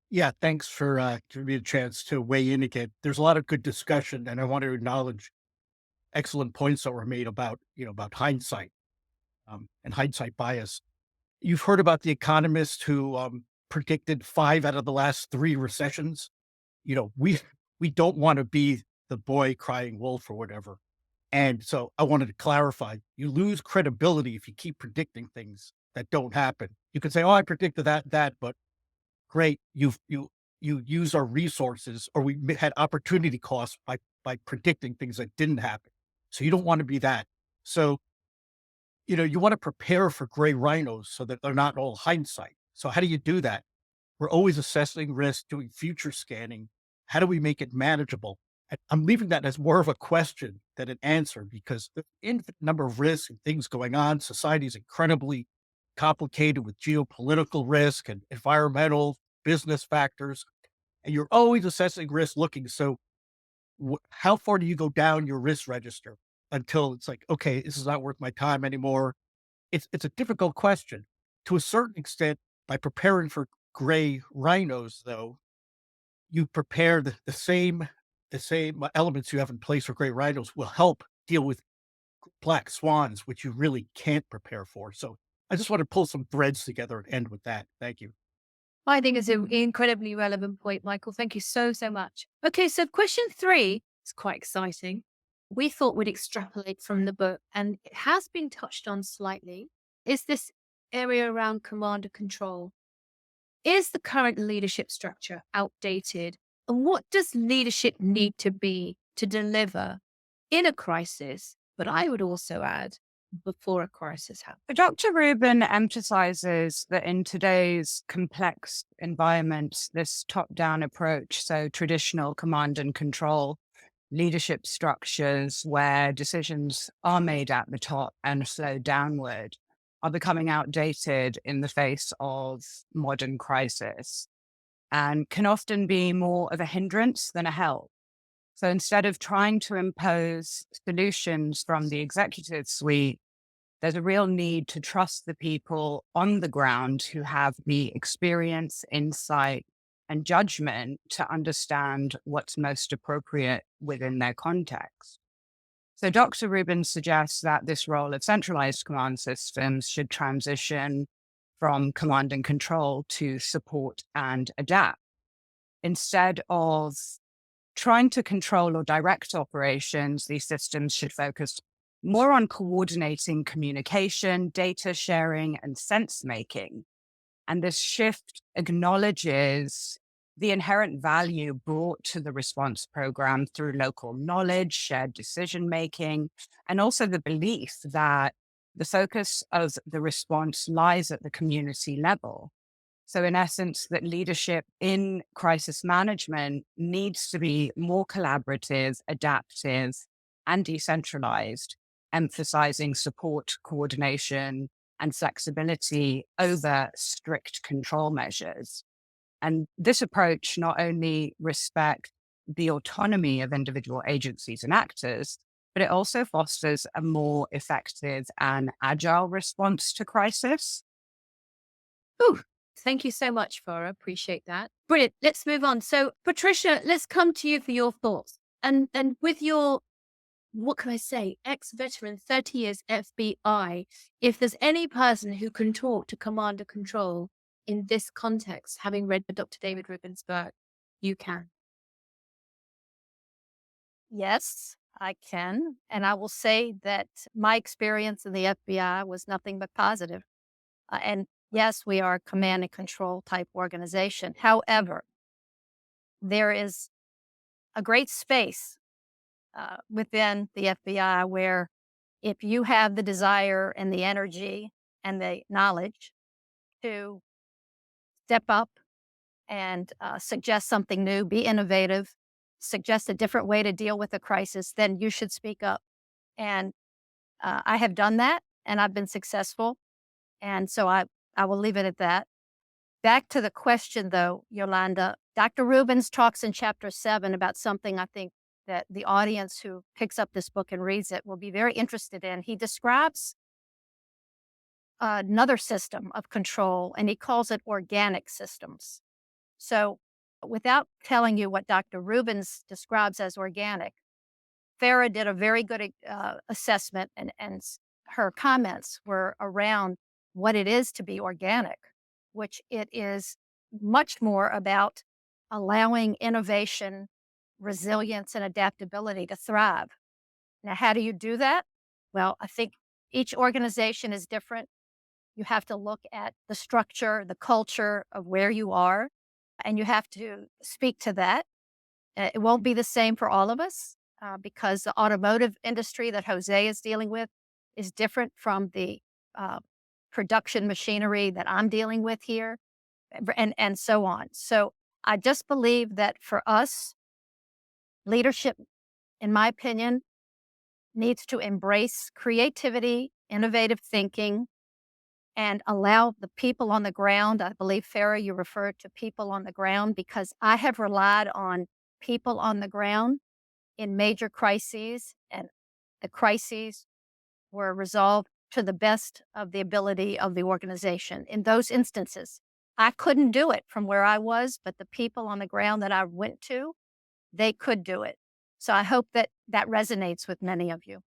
Yeah, thanks for giving me a chance to weigh in again. There's a lot of good discussion, and I want to acknowledge excellent points that were made about about hindsight and hindsight bias. You've heard about the economist who predicted 5 out of the last 3 recessions. We don't want to be the boy crying wolf or whatever. And so I wanted to clarify: you lose credibility if you keep predicting things that don't happen. You can say, "Oh, I predicted that," but great, you use our resources, or we had opportunity costs by predicting things that didn't happen. So you don't want to be that. So you want to prepare for gray rhinos so that they're not all hindsight. So how do you do that? We're always assessing risk, doing future scanning. How do we make it manageable? I'm leaving that as more of a question than an answer, because the infinite number of risks and things going on. Society is incredibly complicated with geopolitical risk and environmental business factors. And you're always assessing risk looking. So how far do you go down your risk register until it's like, okay, this is not worth my time anymore? It's a difficult question. To a certain extent, by preparing for gray rhinos, though, you prepare the same elements you have in place for gray rhinos will help deal with black swans, which you really can't prepare for. So I just want to pull some threads together and end with that. Thank you. I think it's an incredibly relevant point, Michael. Thank you so, so much. Okay, so question 3 is quite exciting. We thought we'd extrapolate from the book, and it has been touched on slightly, is this area around command and control. Is the current leadership structure outdated? And what does leadership need to be to deliver in a crisis? But I would also add, before a crisis happens. Dr. Rubin emphasizes that in today's complex environment, this top-down approach, so traditional command and control leadership structures where decisions are made at the top and flow downward, are becoming outdated in the face of modern crisis and can often be more of a hindrance than a help. So instead of trying to impose solutions from the executive suite, there's a real need to trust the people on the ground who have the experience, insight, and judgment to understand what's most appropriate within their context. So Dr. Rubens suggests that this role of centralized command systems should transition from command and control to support and adapt. Instead of trying to control or direct operations, these systems should focus more on coordinating communication, data sharing, and sense making. And this shift acknowledges the inherent value brought to the response program through local knowledge, shared decision making, and also the belief that the focus of the response lies at the community level. So in essence, that leadership in crisis management needs to be more collaborative, adaptive, and decentralized, emphasizing support, coordination, and flexibility over strict control measures. And this approach not only respects the autonomy of individual agencies and actors, but it also fosters a more effective and agile response to crisis. Ooh, thank you so much, Farah. Appreciate that. Brilliant. Let's move on. So, Patricia, let's come to you for your thoughts. And with your, what can I say, ex-veteran, 30 years FBI, if there's any person who can talk to command and control in this context, having read Dr. David Rubens' book, you can. Yes, I can. And I will say that my experience in the FBI was nothing but positive. And yes, we are a command and control type organization. However, there is a great space within the FBI where if you have the desire and the energy and the knowledge to step up and suggest something new, be innovative, suggest a different way to deal with a crisis, then you should speak up. And I have done that and I've been successful. And so I will leave it at that. Back to the question, though, Yolanda, Dr. Rubens talks in chapter 7 about something I think that the audience who picks up this book and reads it will be very interested in. He describes another system of control, and he calls it organic systems. So, without telling you what Dr. Rubens describes as organic, Farah did a very good assessment, and her comments were around what it is to be organic, which it is much more about allowing innovation, resilience, and adaptability to thrive. Now, how do you do that? Well, I think each organization is different. You have to look at the structure, the culture of where you are, and you have to speak to that. It won't be the same for all of us because the automotive industry that Jose is dealing with is different from the uh, production machinery that I'm dealing with here, and so on. So I just believe that for us, leadership, in my opinion, needs to embrace creativity, innovative thinking, and allow the people on the ground. I believe, Farah, you referred to people on the ground because I have relied on people on the ground in major crises, and the crises were resolved to the best of the ability of the organization. In those instances, I couldn't do it from where I was, but the people on the ground that I went to, they could do it. So I hope that that resonates with many of you.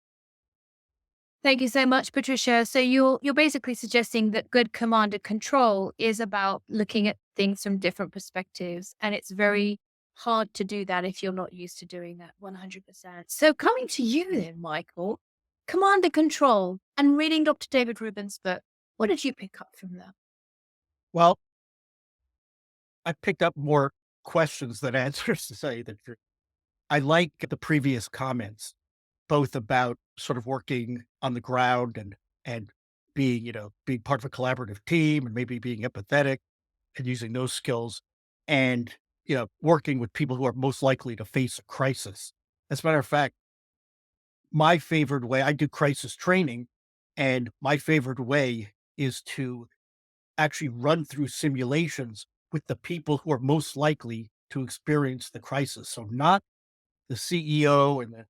Thank you so much, Patricia. So you're basically suggesting that good command and control is about looking at things from different perspectives, and it's very hard to do that if you're not used to doing that 100%. So coming to you then, Michael, command and control, and reading Dr. David Rubens' book, what did you pick up from that? Well, I picked up more questions than answers to say the truth. I like the previous comments, both about sort of working on the ground and being, being part of a collaborative team and maybe being empathetic and using those skills and, working with people who are most likely to face a crisis. As a matter of fact, my favorite way, I do crisis training, and my favorite way is to actually run through simulations with the people who are most likely to experience the crisis. So not the CEO and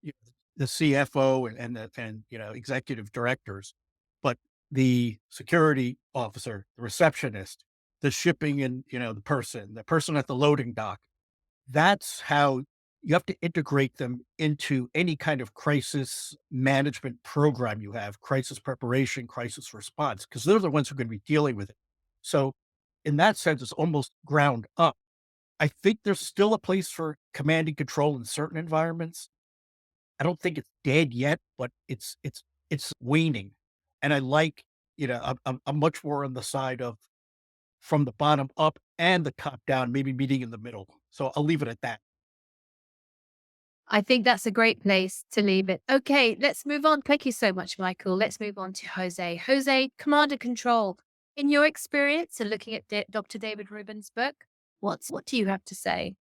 you know, the CFO and executive directors, but the security officer, the receptionist, the shipping and the person at the loading dock. That's how you have to integrate them into any kind of crisis management program you have, crisis preparation, crisis response, because they're the ones who are going to be dealing with it. So, in that sense, it's almost ground up. I think there's still a place for command and control in certain environments. I don't think it's dead yet, but it's waning. And I like, I'm much more on the side of from the bottom up and the top down, maybe meeting in the middle. So I'll leave it at that. I think that's a great place to leave it. Okay, let's move on. Thank you so much, Michael. Let's move on to Jose. Jose, command and control. In your experience and looking at Dr. David Rubens' book, what do you have to say?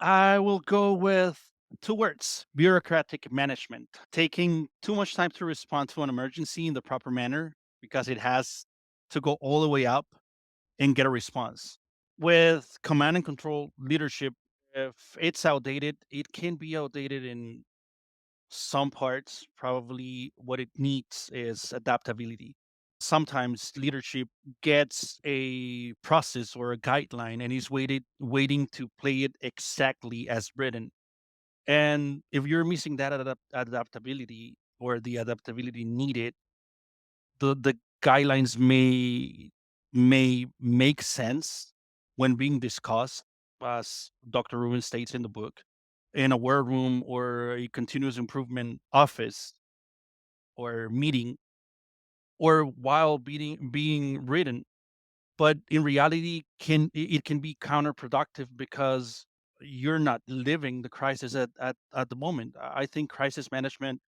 I will go with two words: bureaucratic management. Taking too much time to respond to an emergency in the proper manner because it has to go all the way up and get a response. With command and control leadership, if it's outdated, it can be outdated in some parts. Probably what it needs is adaptability. Sometimes leadership gets a process or a guideline and is waiting to play it exactly as written. And if you're missing that adaptability or the adaptability needed, the guidelines may make sense when being discussed, as Dr. Rubin states in the book, in a war room or a continuous improvement office or meeting, or while being written. But in reality, it can be counterproductive because you're not living the crisis at the moment. I think crisis management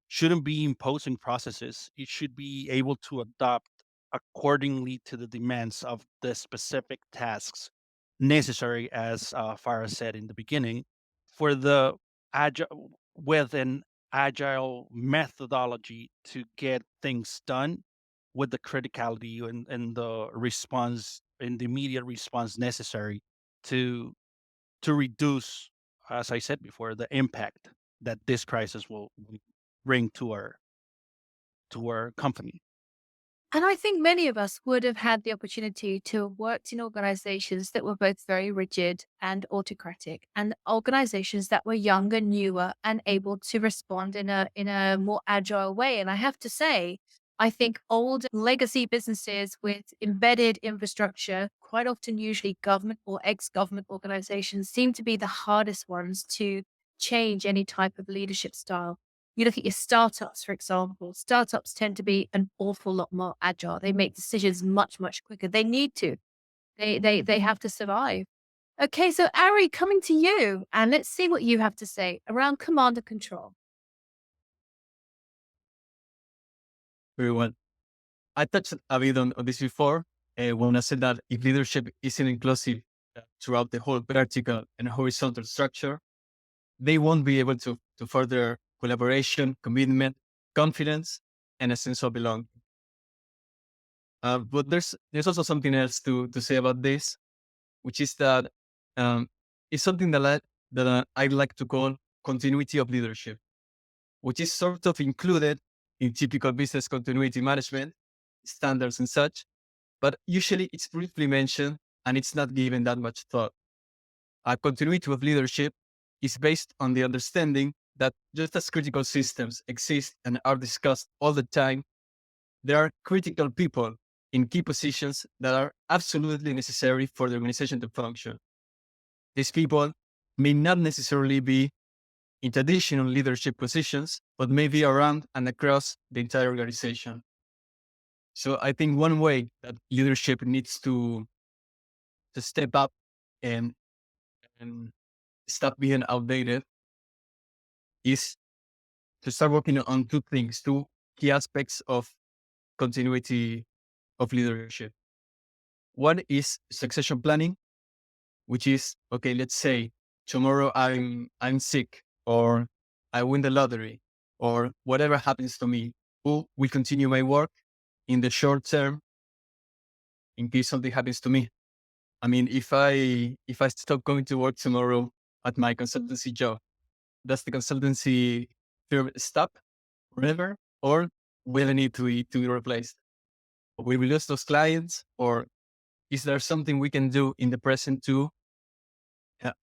shouldn't be imposing processes. It should be able to adapt accordingly to the demands of the specific tasks necessary, as Farah said in the beginning, for the agile with an agile methodology to get things done with the criticality and the response and the immediate response necessary to reduce, as I said before, the impact that this crisis will bring to our company. And I think many of us would have had the opportunity to have worked in organizations that were both very rigid and autocratic, and organizations that were younger, newer, and able to respond in a more agile way. And I have to say, I think old legacy businesses with embedded infrastructure, quite often usually government or ex-government organizations, seem to be the hardest ones to change any type of leadership style. You look at your startups, for example, startups tend to be an awful lot more agile. They make decisions much, much quicker. They need to. They have to survive. Okay, so Ari, coming to you, and let's see what you have to say around command and control. Very well. I touched a bit on this before when I said that if leadership isn't inclusive throughout the whole vertical and horizontal structure, they won't be able to further collaboration, commitment, confidence, and a sense of belonging. But there's also something else to say about this, which is that it's something that I like to call continuity of leadership, which is sort of included in typical business continuity management standards and such, but usually it's briefly mentioned and it's not given that much thought. A continuity of leadership is based on the understanding that just as critical systems exist and are discussed all the time, there are critical people in key positions that are absolutely necessary for the organization to function. These people may not necessarily be in traditional leadership positions, but may be around and across the entire organization. So I think one way that leadership needs to step up and stop being outdated is to start working on two things, two key aspects of continuity of leadership. One is succession planning, which is, okay, let's say tomorrow I'm sick, or I win the lottery, or whatever happens to me, who will continue my work in the short term in case something happens to me. I mean, if I stop going to work tomorrow at my consultancy job, does the consultancy firm stop forever, or will I need to be replaced? Will we lose those clients, or is there something we can do in the present to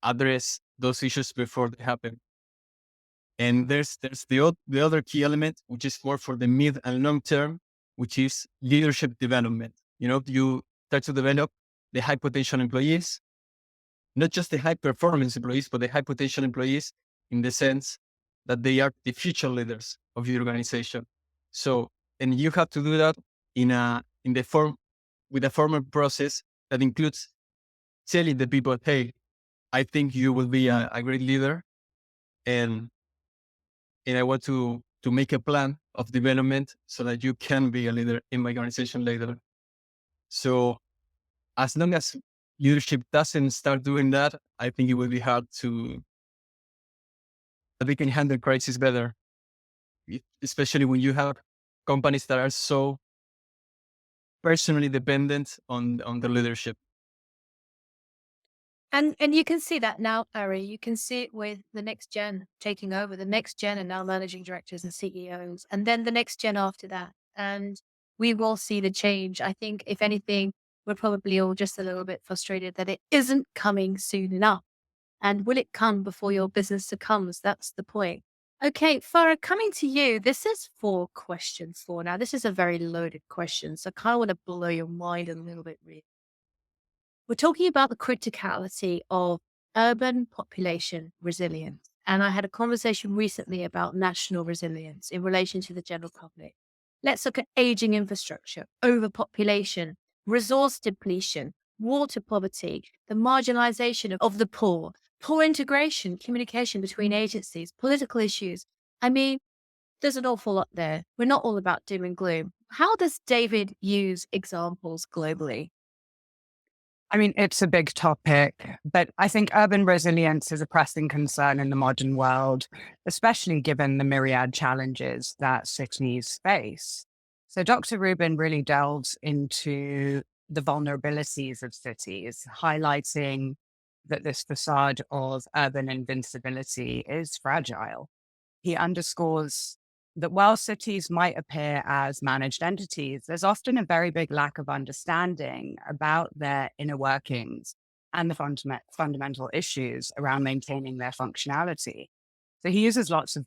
address those issues before they happen? And there's the other key element, which is more for the mid and long term, which is leadership development. You start to develop the high potential employees, not just the high performance employees, but the high potential employees in the sense that they are the future leaders of your organization. So, and you have to do that with a formal process that includes telling the people, hey, I think you will be a great leader, and I want to make a plan of development so that you can be a leader in my organization later. So as long as leadership doesn't start doing that, I think it will be hard that we can handle crisis better, especially when you have companies that are so personally dependent on the leadership. And you can see that now, Ari. You can see it with the next gen taking over. The next gen are now managing directors and CEOs, and then the next gen after that. And we will see the change. I think, if anything, we're probably all just a little bit frustrated that it isn't coming soon enough. And will it come before your business succumbs? That's the point. Okay, Farah, coming to you. This is for question 4. Now, this is a very loaded question, so I kind of want to blow your mind a little bit, really. We're talking about the criticality of urban population resilience. And I had a conversation recently about national resilience in relation to the general public. Let's look at aging infrastructure, overpopulation, resource depletion, water poverty, the marginalization of the poor integration, communication between agencies, political issues. I mean, there's an awful lot there. We're not all about doom and gloom. How does David use examples globally? I mean, it's a big topic, but I think urban resilience is a pressing concern in the modern world, especially given the myriad challenges that cities face. So Dr. Rubin really delves into the vulnerabilities of cities, highlighting that this facade of urban invincibility is fragile. He underscores that while cities might appear as managed entities, there's often a very big lack of understanding about their inner workings and the fundamental issues around maintaining their functionality. So he uses lots of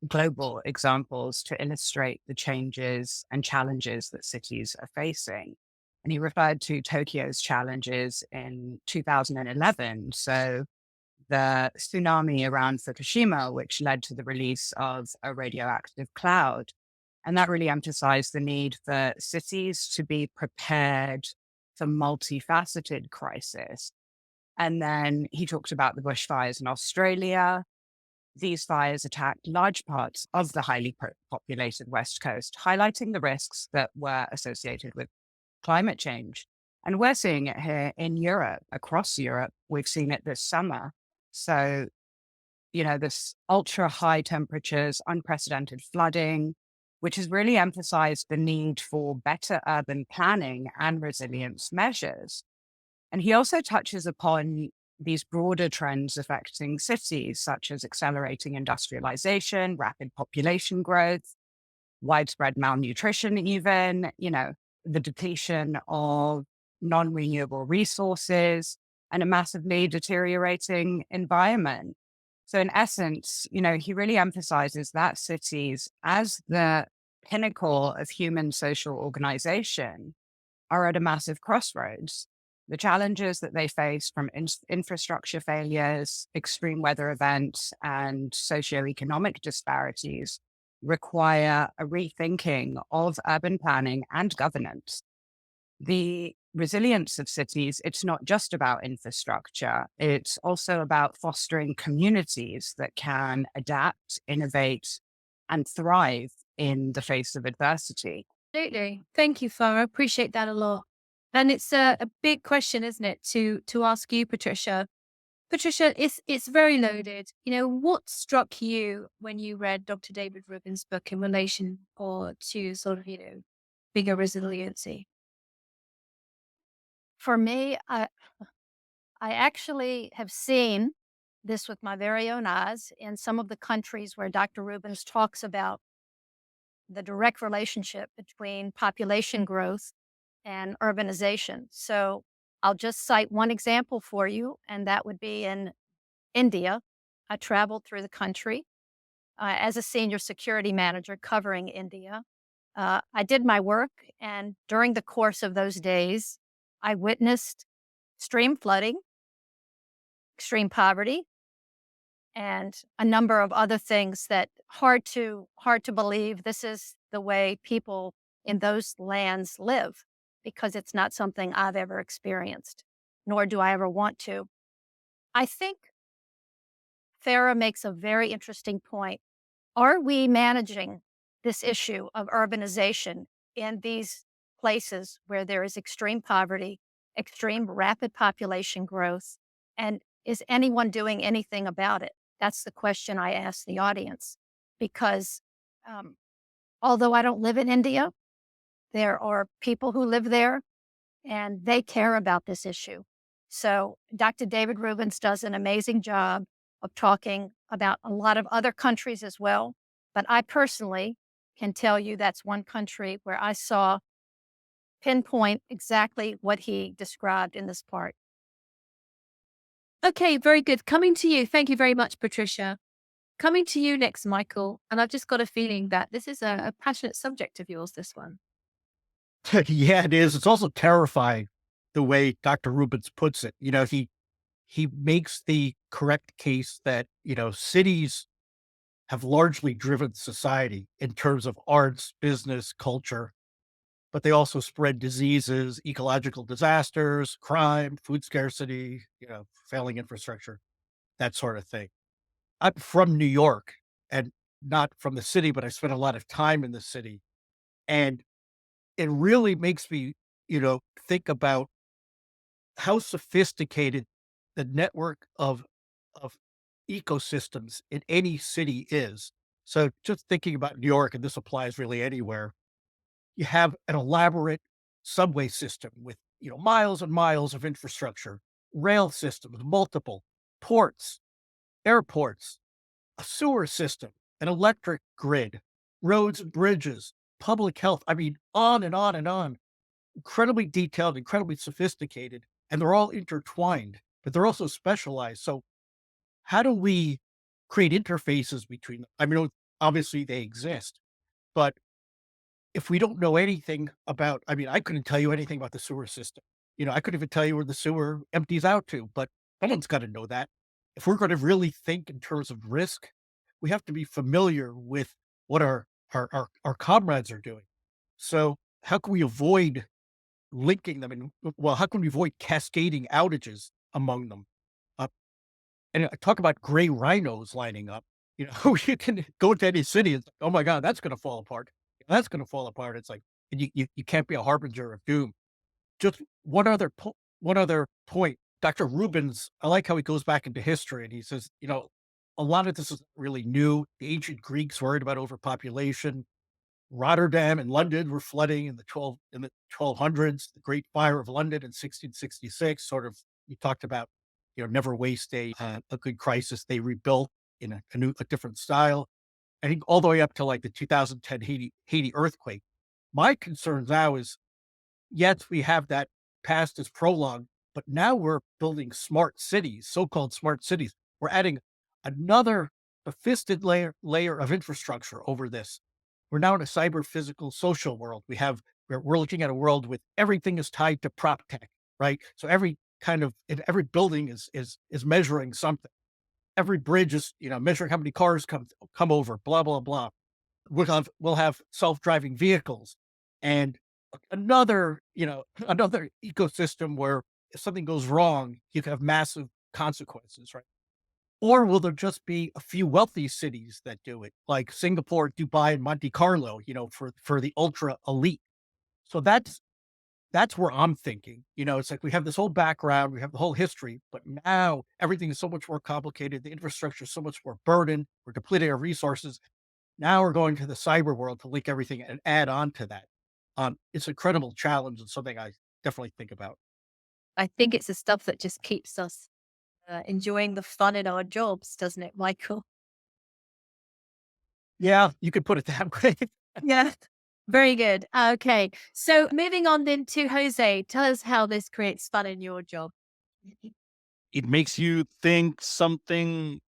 global examples to illustrate the changes and challenges that cities are facing. And he referred to Tokyo's challenges in 2011. So the tsunami around Fukushima, which led to the release of a radioactive cloud. And that really emphasized the need for cities to be prepared for multifaceted crisis. And then he talked about the bushfires in Australia. These fires attacked large parts of the highly populated West Coast, highlighting the risks that were associated with climate change. And we're seeing it here in Europe, across Europe. We've seen it this summer. So, this ultra high temperatures, unprecedented flooding, which has really emphasized the need for better urban planning and resilience measures. And he also touches upon these broader trends affecting cities, such as accelerating industrialization, rapid population growth, widespread malnutrition, even, the depletion of non-renewable resources, and a massively deteriorating environment. So in essence, he really emphasizes that cities as the pinnacle of human social organization are at a massive crossroads. The challenges that they face from infrastructure failures, extreme weather events, and socioeconomic disparities require a rethinking of urban planning and governance. The resilience of cities, it's not just about infrastructure. It's also about fostering communities that can adapt, innovate, and thrive in the face of adversity. Absolutely. Thank you, Farah. Appreciate that a lot. And it's a big question, isn't it, to ask you, Patricia? Patricia, it's very loaded. What struck you when you read Dr. David Rubens' book in relation to sort of, bigger resiliency? For me, I actually have seen this with my very own eyes in some of the countries where Dr. Rubens talks about the direct relationship between population growth and urbanization. So I'll just cite one example for you, and that would be in India. I traveled through the country as a senior security manager covering India. I did my work, and during the course of those days, I witnessed extreme flooding, extreme poverty, and a number of other things that hard to believe this is the way people in those lands live, because it's not something I've ever experienced, nor do I ever want to. I think Farah makes a very interesting point. Are we managing this issue of urbanization in these places where there is extreme poverty, extreme rapid population growth, and is anyone doing anything about it? That's the question I ask the audience, because um, although I don't live in India, there are people who live there and they care about this issue. So Dr. David Rubens does an amazing job of talking about a lot of other countries as well. But I personally can tell you that's one country where I saw pinpoint exactly what he described in this part. Okay, very good. Coming to you. Thank you very much, Patricia. Coming to you next, Michael. And I've just got a feeling that this is a passionate subject of yours, this one. Yeah, it is. It's also terrifying the way Dr. Rubens puts it. He makes the correct case that, cities have largely driven society in terms of arts, business, culture, but they also spread diseases, ecological disasters, crime, food scarcity, failing infrastructure, that sort of thing. I'm from New York and not from the city, but I spent a lot of time in the city. And it really makes me, think about how sophisticated the network of ecosystems in any city is. So just thinking about New York, and this applies really anywhere, you have an elaborate subway system with, miles and miles of infrastructure, rail systems, multiple ports, airports, a sewer system, an electric grid, roads and bridges, public health. I mean, on and on and on. Incredibly detailed, incredibly sophisticated, and they're all intertwined, but they're also specialized. So how do we create interfaces between them? I mean, obviously they exist, but if we don't know anything about, I mean, I couldn't tell you anything about the sewer system. I couldn't even tell you where the sewer empties out to, but someone's got to know that. If we're going to really think in terms of risk, we have to be familiar with what our comrades are doing. So how can we avoid linking them? And well, how can we avoid cascading outages among them? Uh, and I talk about gray rhinos lining up. You can go to any city and, oh my God, that's going to fall apart. That's going to fall apart. It's like, and you can't be a harbinger of doom. Just one other point. Dr. Rubens, I like how he goes back into history and he says, a lot of this is really new. The ancient Greeks worried about overpopulation. Rotterdam and London were flooding in the 1200s. The Great Fire of London in 1666. Sort of, you talked about, never waste a good crisis. They rebuilt in a different style. I think all the way up to like the 2010 Haiti earthquake. My concern now is, yes, we have that past as prologue, but now we're building smart cities, so-called smart cities. We're adding another sophisticated layer of infrastructure over this. We're now in a cyber physical social world. We're looking at a world with everything is tied to prop tech, right? So every building is measuring something. Every bridge is, measuring how many cars come over, blah, blah, blah. We'll have self-driving vehicles and another ecosystem where if something goes wrong, you can have massive consequences, right? Or will there just be a few wealthy cities that do it, like Singapore, Dubai, and Monte Carlo, for the ultra elite? So that's where I'm thinking. It's like we have this whole background, we have the whole history, but now everything is so much more complicated. The infrastructure is so much more burdened. We're depleting our resources. Now we're going to the cyber world to link everything and add on to that. It's an incredible challenge and something I definitely think about. I think it's the stuff that just keeps us enjoying the fun in our jobs, doesn't it, Michael? Yeah, you could put it that way. Yeah. Very good. Okay. So moving on then to Jose, tell us how this creates fun in your job. It makes you think something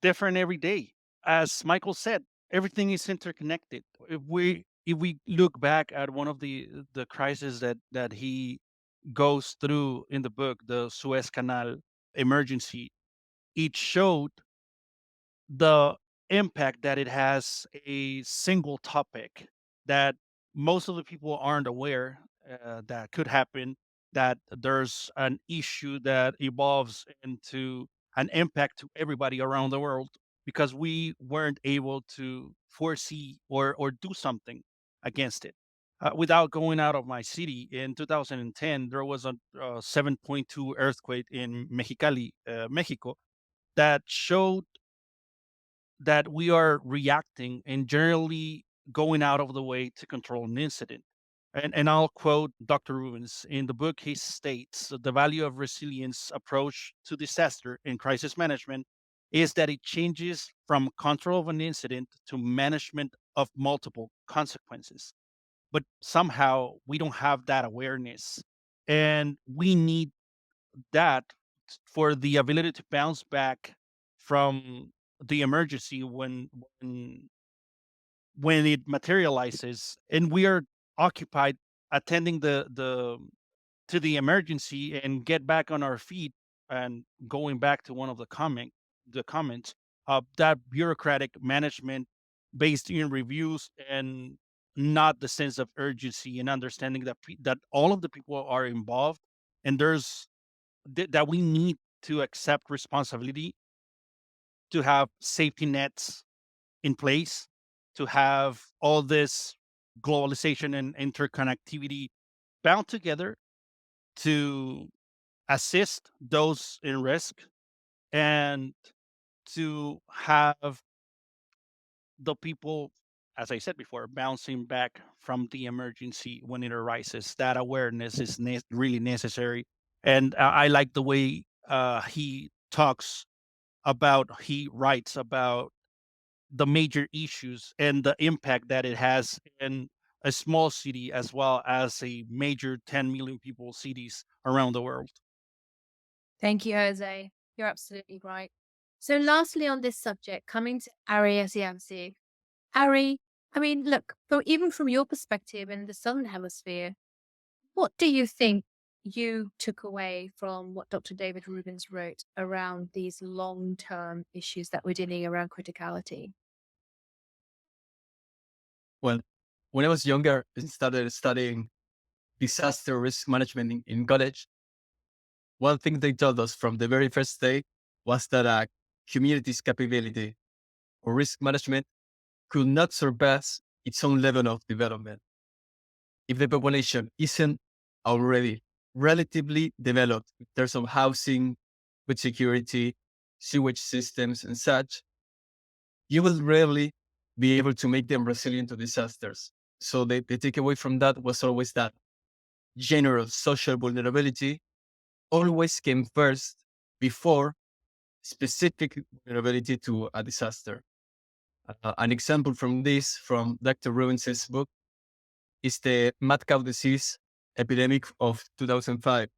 different every day. As Michael said, everything is interconnected. If we look back at one of the crises that he goes through in the book, the Suez Canal emergency, it showed the impact that it has a single topic that most of the people aren't aware that could happen, that there's an issue that evolves into an impact to everybody around the world because we weren't able to foresee or do something against it. Without going out of my city, in 2010, there was a 7.2 earthquake in Mexicali, Mexico, that showed that we are reacting and generally going out of the way to control an incident. And I'll quote Dr. Rubens. In the book, he states that the value of resilience approach to disaster and crisis management is that it changes from control of an incident to management of multiple consequences. But somehow we don't have that awareness. And we need that for the ability to bounce back from the emergency when it materializes and we are occupied attending the to the emergency and get back on our feet. And going back to one of the comments, that bureaucratic management based in reviews and not the sense of urgency and understanding that that all of the people are involved, and that we need to accept responsibility to have safety nets in place, to have all this globalization and interconnectivity bound together to assist those in risk and to have the people, as I said before, bouncing back from the emergency when it arises. That awareness is really necessary. And I like the way he talks about, he writes about the major issues and the impact that it has in a small city as well as a major 10 million people cities around the world. Thank you, Jose. You're absolutely right. So, lastly, on this subject, coming to Ari Asiamsi. Ari, I mean, look, even from your perspective in the Southern Hemisphere, what do you think you took away from what Dr. David Rubens wrote around these long-term issues that we're dealing around criticality? Well, when I was younger and started studying disaster risk management in college, one thing they told us from the very first day was that a community's capability or risk management could not surpass its own level of development. If the population isn't already relatively developed in terms of housing, food security, sewage systems, and such, you will rarely be able to make them resilient to disasters. So the takeaway from that was always that general social vulnerability always came first before specific vulnerability to a disaster. An example from this, from Dr. Rubens' book, is the mad cow disease epidemic of 2005,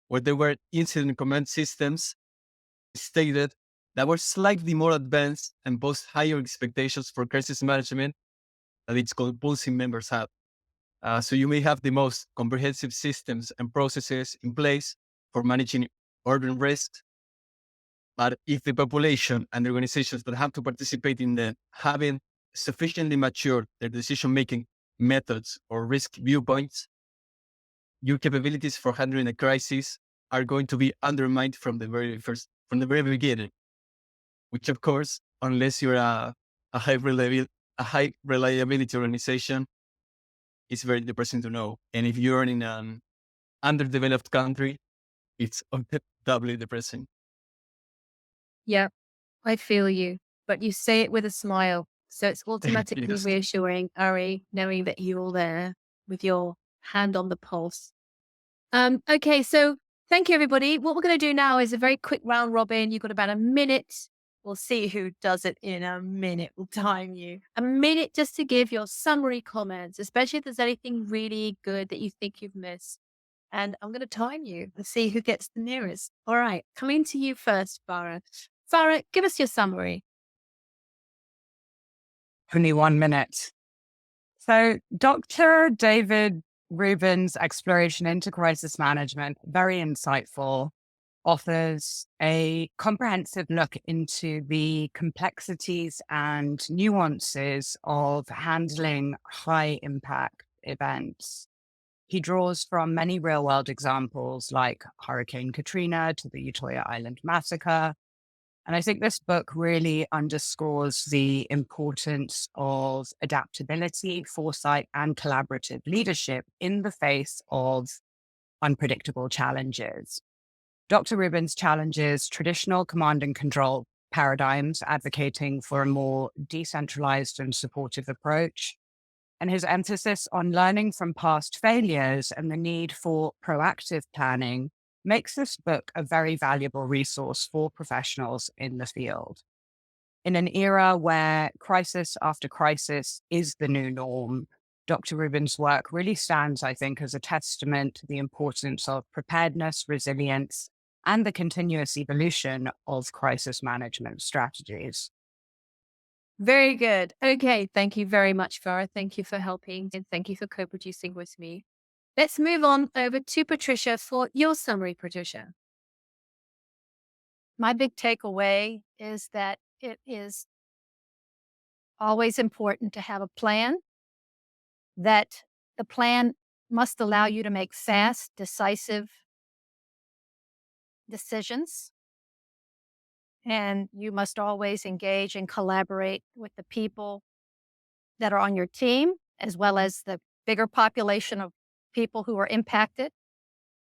where there were incident command systems stated that were slightly more advanced and posed higher expectations for crisis management that its compulsive members had. So you may have the most comprehensive systems and processes in place for managing urban risks, but if the population and the organizations that have to participate in them haven't sufficiently matured their decision-making methods or risk viewpoints, your capabilities for handling a crisis are going to be undermined from the very beginning. Which, of course, unless you're a high reliability organization, it's very depressing to know. And if you're in an underdeveloped country, it's doubly depressing. Yeah, I feel you, but you say it with a smile. So it's automatically Yes. reassuring, Ari, knowing that you're there with your hand on the pulse. Okay, so thank you, everybody. What we're going to do now is a very quick round robin. You've got about a minute. We'll see who does it in a minute. We'll time you. A minute just to give your summary comments, especially if there's anything really good that you think you've missed. And I'm going to time you and see who gets the nearest. All right, coming to you first, Farah. Farah, give us your summary. Only 1 minute. So Dr. David Rubens' exploration into crisis management, very insightful, offers a comprehensive look into the complexities and nuances of handling high impact events. He draws from many real world examples like Hurricane Katrina to the Utoya Island massacre. And I think this book really underscores the importance of adaptability, foresight, and collaborative leadership in the face of unpredictable challenges. Dr. Rubens challenges traditional command and control paradigms, advocating for a more decentralized and supportive approach. And his emphasis on learning from past failures and the need for proactive planning makes this book a very valuable resource for professionals in the field. In an era where crisis after crisis is the new norm, Dr. Rubens' work really stands, I think, as a testament to the importance of preparedness, resilience, and the continuous evolution of crisis management strategies. Very good. Okay, thank you very much, Farah. Thank you for helping and thank you for co-producing with me. Let's move on over to Patricia for your summary, Patricia. My big takeaway is that it is always important to have a plan, that the plan must allow you to make fast, decisive decisions. And you must always engage and collaborate with the people that are on your team, as well as the bigger population of people who are impacted,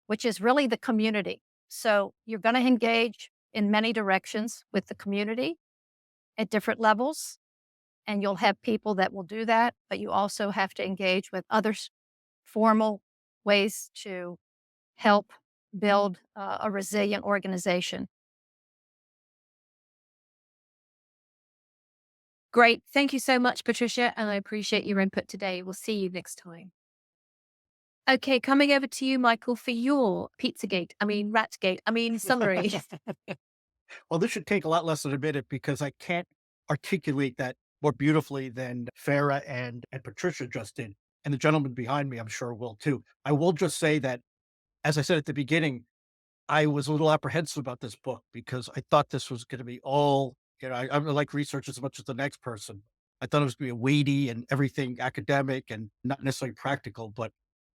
which is really the community. So you're going to engage in many directions with the community at different levels, and you'll have people that will do that, but you also have to engage with other formal ways to help build a resilient organization. Great. Thank you so much, Patricia. And I appreciate your input today. We'll see you next time. Okay, coming over to you, Michael, for your Ratgate summary. Well, this should take a lot less than a minute because I can't articulate that more beautifully than Farah and Patricia just did. And the gentleman behind me, I'm sure, will too. I will just say that, as I said at the beginning, I was a little apprehensive about this book because I thought this was going to be all, I like research as much as the next person. I thought it was going to be weighty and everything academic and not necessarily practical, but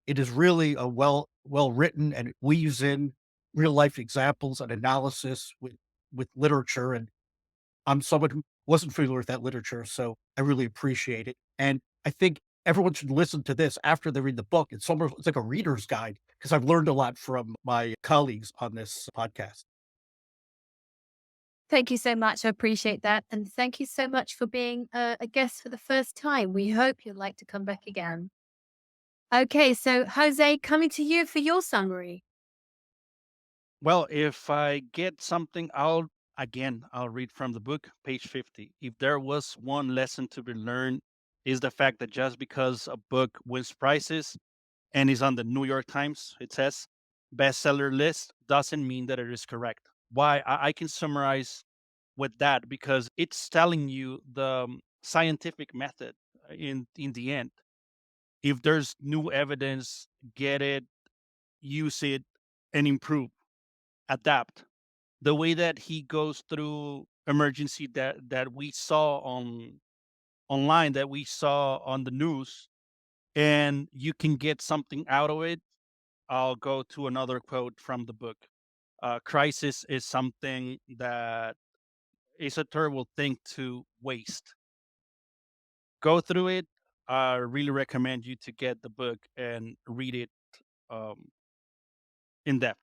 it is really a well written, and it weaves in real life examples and analysis with literature. And I'm someone who wasn't familiar with that literature, so I really appreciate it. And I think everyone should listen to this after they read the book. It's like a reader's guide because I've learned a lot from my colleagues on this podcast. Thank you so much. I appreciate that. And thank you so much for being a guest for the first time. We hope you'd like to come back again. Okay, so Jose, coming to you for your summary. Well, if I get something, I'll read from the book, page 50. If there was one lesson to be learned, is the fact that just because a book wins prizes and is on the New York Times, it says, bestseller list, doesn't mean that it is correct. Why? I can summarize with that because it's telling you the scientific method in the end. If there's new evidence, get it, use it, and improve, adapt. The way that he goes through emergency that we saw online, that we saw on the news, and you can get something out of it. I'll go to another quote from the book. Crisis is something that is a terrible thing to waste. Go through it. I really recommend you to get the book and read it um, in depth.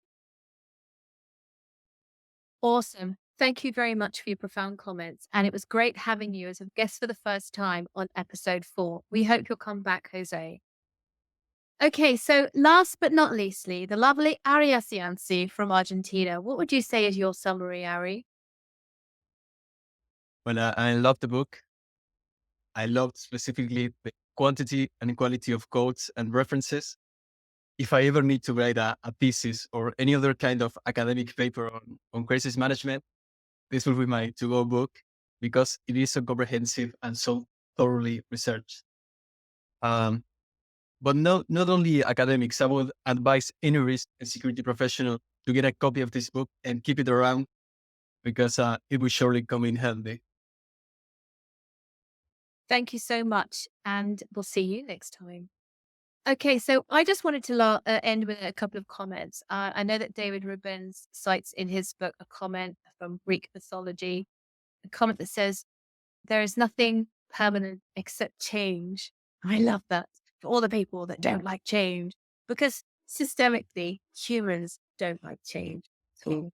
Awesome. Thank you very much for your profound comments. And it was great having you as a guest for the first time on episode 4. We hope you'll come back, Jose. Okay, so last but not leastly, the lovely Ari Asiansi from Argentina. What would you say is your summary, Ari? Well, I love the book. I loved specifically the quantity and quality of quotes and references. If I ever need to write a thesis or any other kind of academic paper on crisis management, this will be my to-go book because it is so comprehensive and so thoroughly researched. But not only academics, I would advise any risk and security professional to get a copy of this book and keep it around because it will surely come in handy. Thank you so much. And we'll see you next time. Okay, so I just wanted to end with a couple of comments. I know that David Rubens cites in his book a comment from Greek mythology, a comment that says, there is nothing permanent except change. I love that for all the people that don't like change, because systemically, humans don't like change. So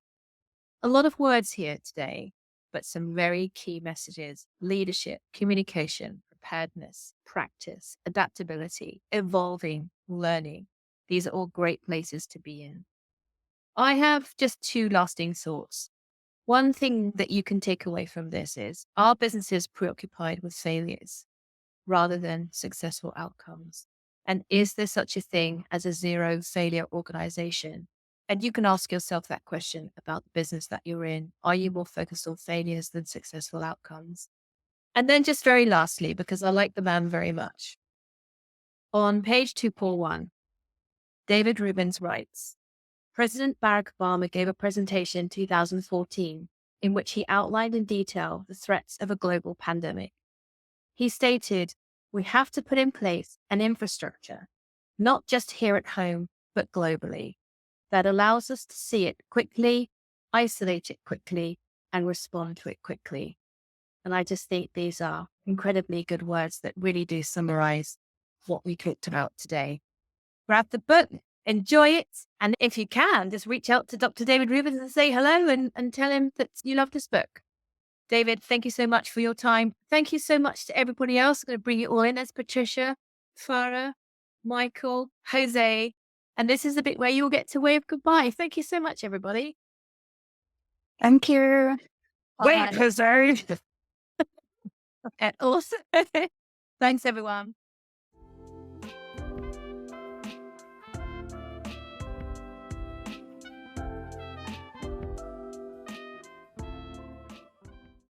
a lot of words here today, but some very key messages: leadership, communication, preparedness, practice, adaptability, evolving, learning. These are all great places to be in. I have just 2 lasting thoughts. One thing that you can take away from this is, are businesses preoccupied with failures rather than successful outcomes? And is there such a thing as a zero failure organization? And you can ask yourself that question about the business that you're in. Are you more focused on failures than successful outcomes? And then just very lastly, because I like the man very much, on page 241, David Rubens writes, President Barack Obama gave a presentation in 2014 in which he outlined in detail the threats of a global pandemic. He stated, we have to put in place an infrastructure, not just here at home, but globally, that allows us to see it quickly, isolate it quickly, and respond to it quickly. And I just think these are incredibly good words that really do summarize what we talked about today. Grab the book enjoy it. And if you can, just reach out to Dr. David Rubens and say hello and tell him that you love this book. David, thank you so much for your time. Thank you so much to everybody else. I'm going to bring you all in. There's Patricia, Farah, Michael, Jose. And this is the bit where you'll get to wave goodbye. Thank you so much, everybody. Thank you. Bye. Jose. Awesome. Thanks, everyone.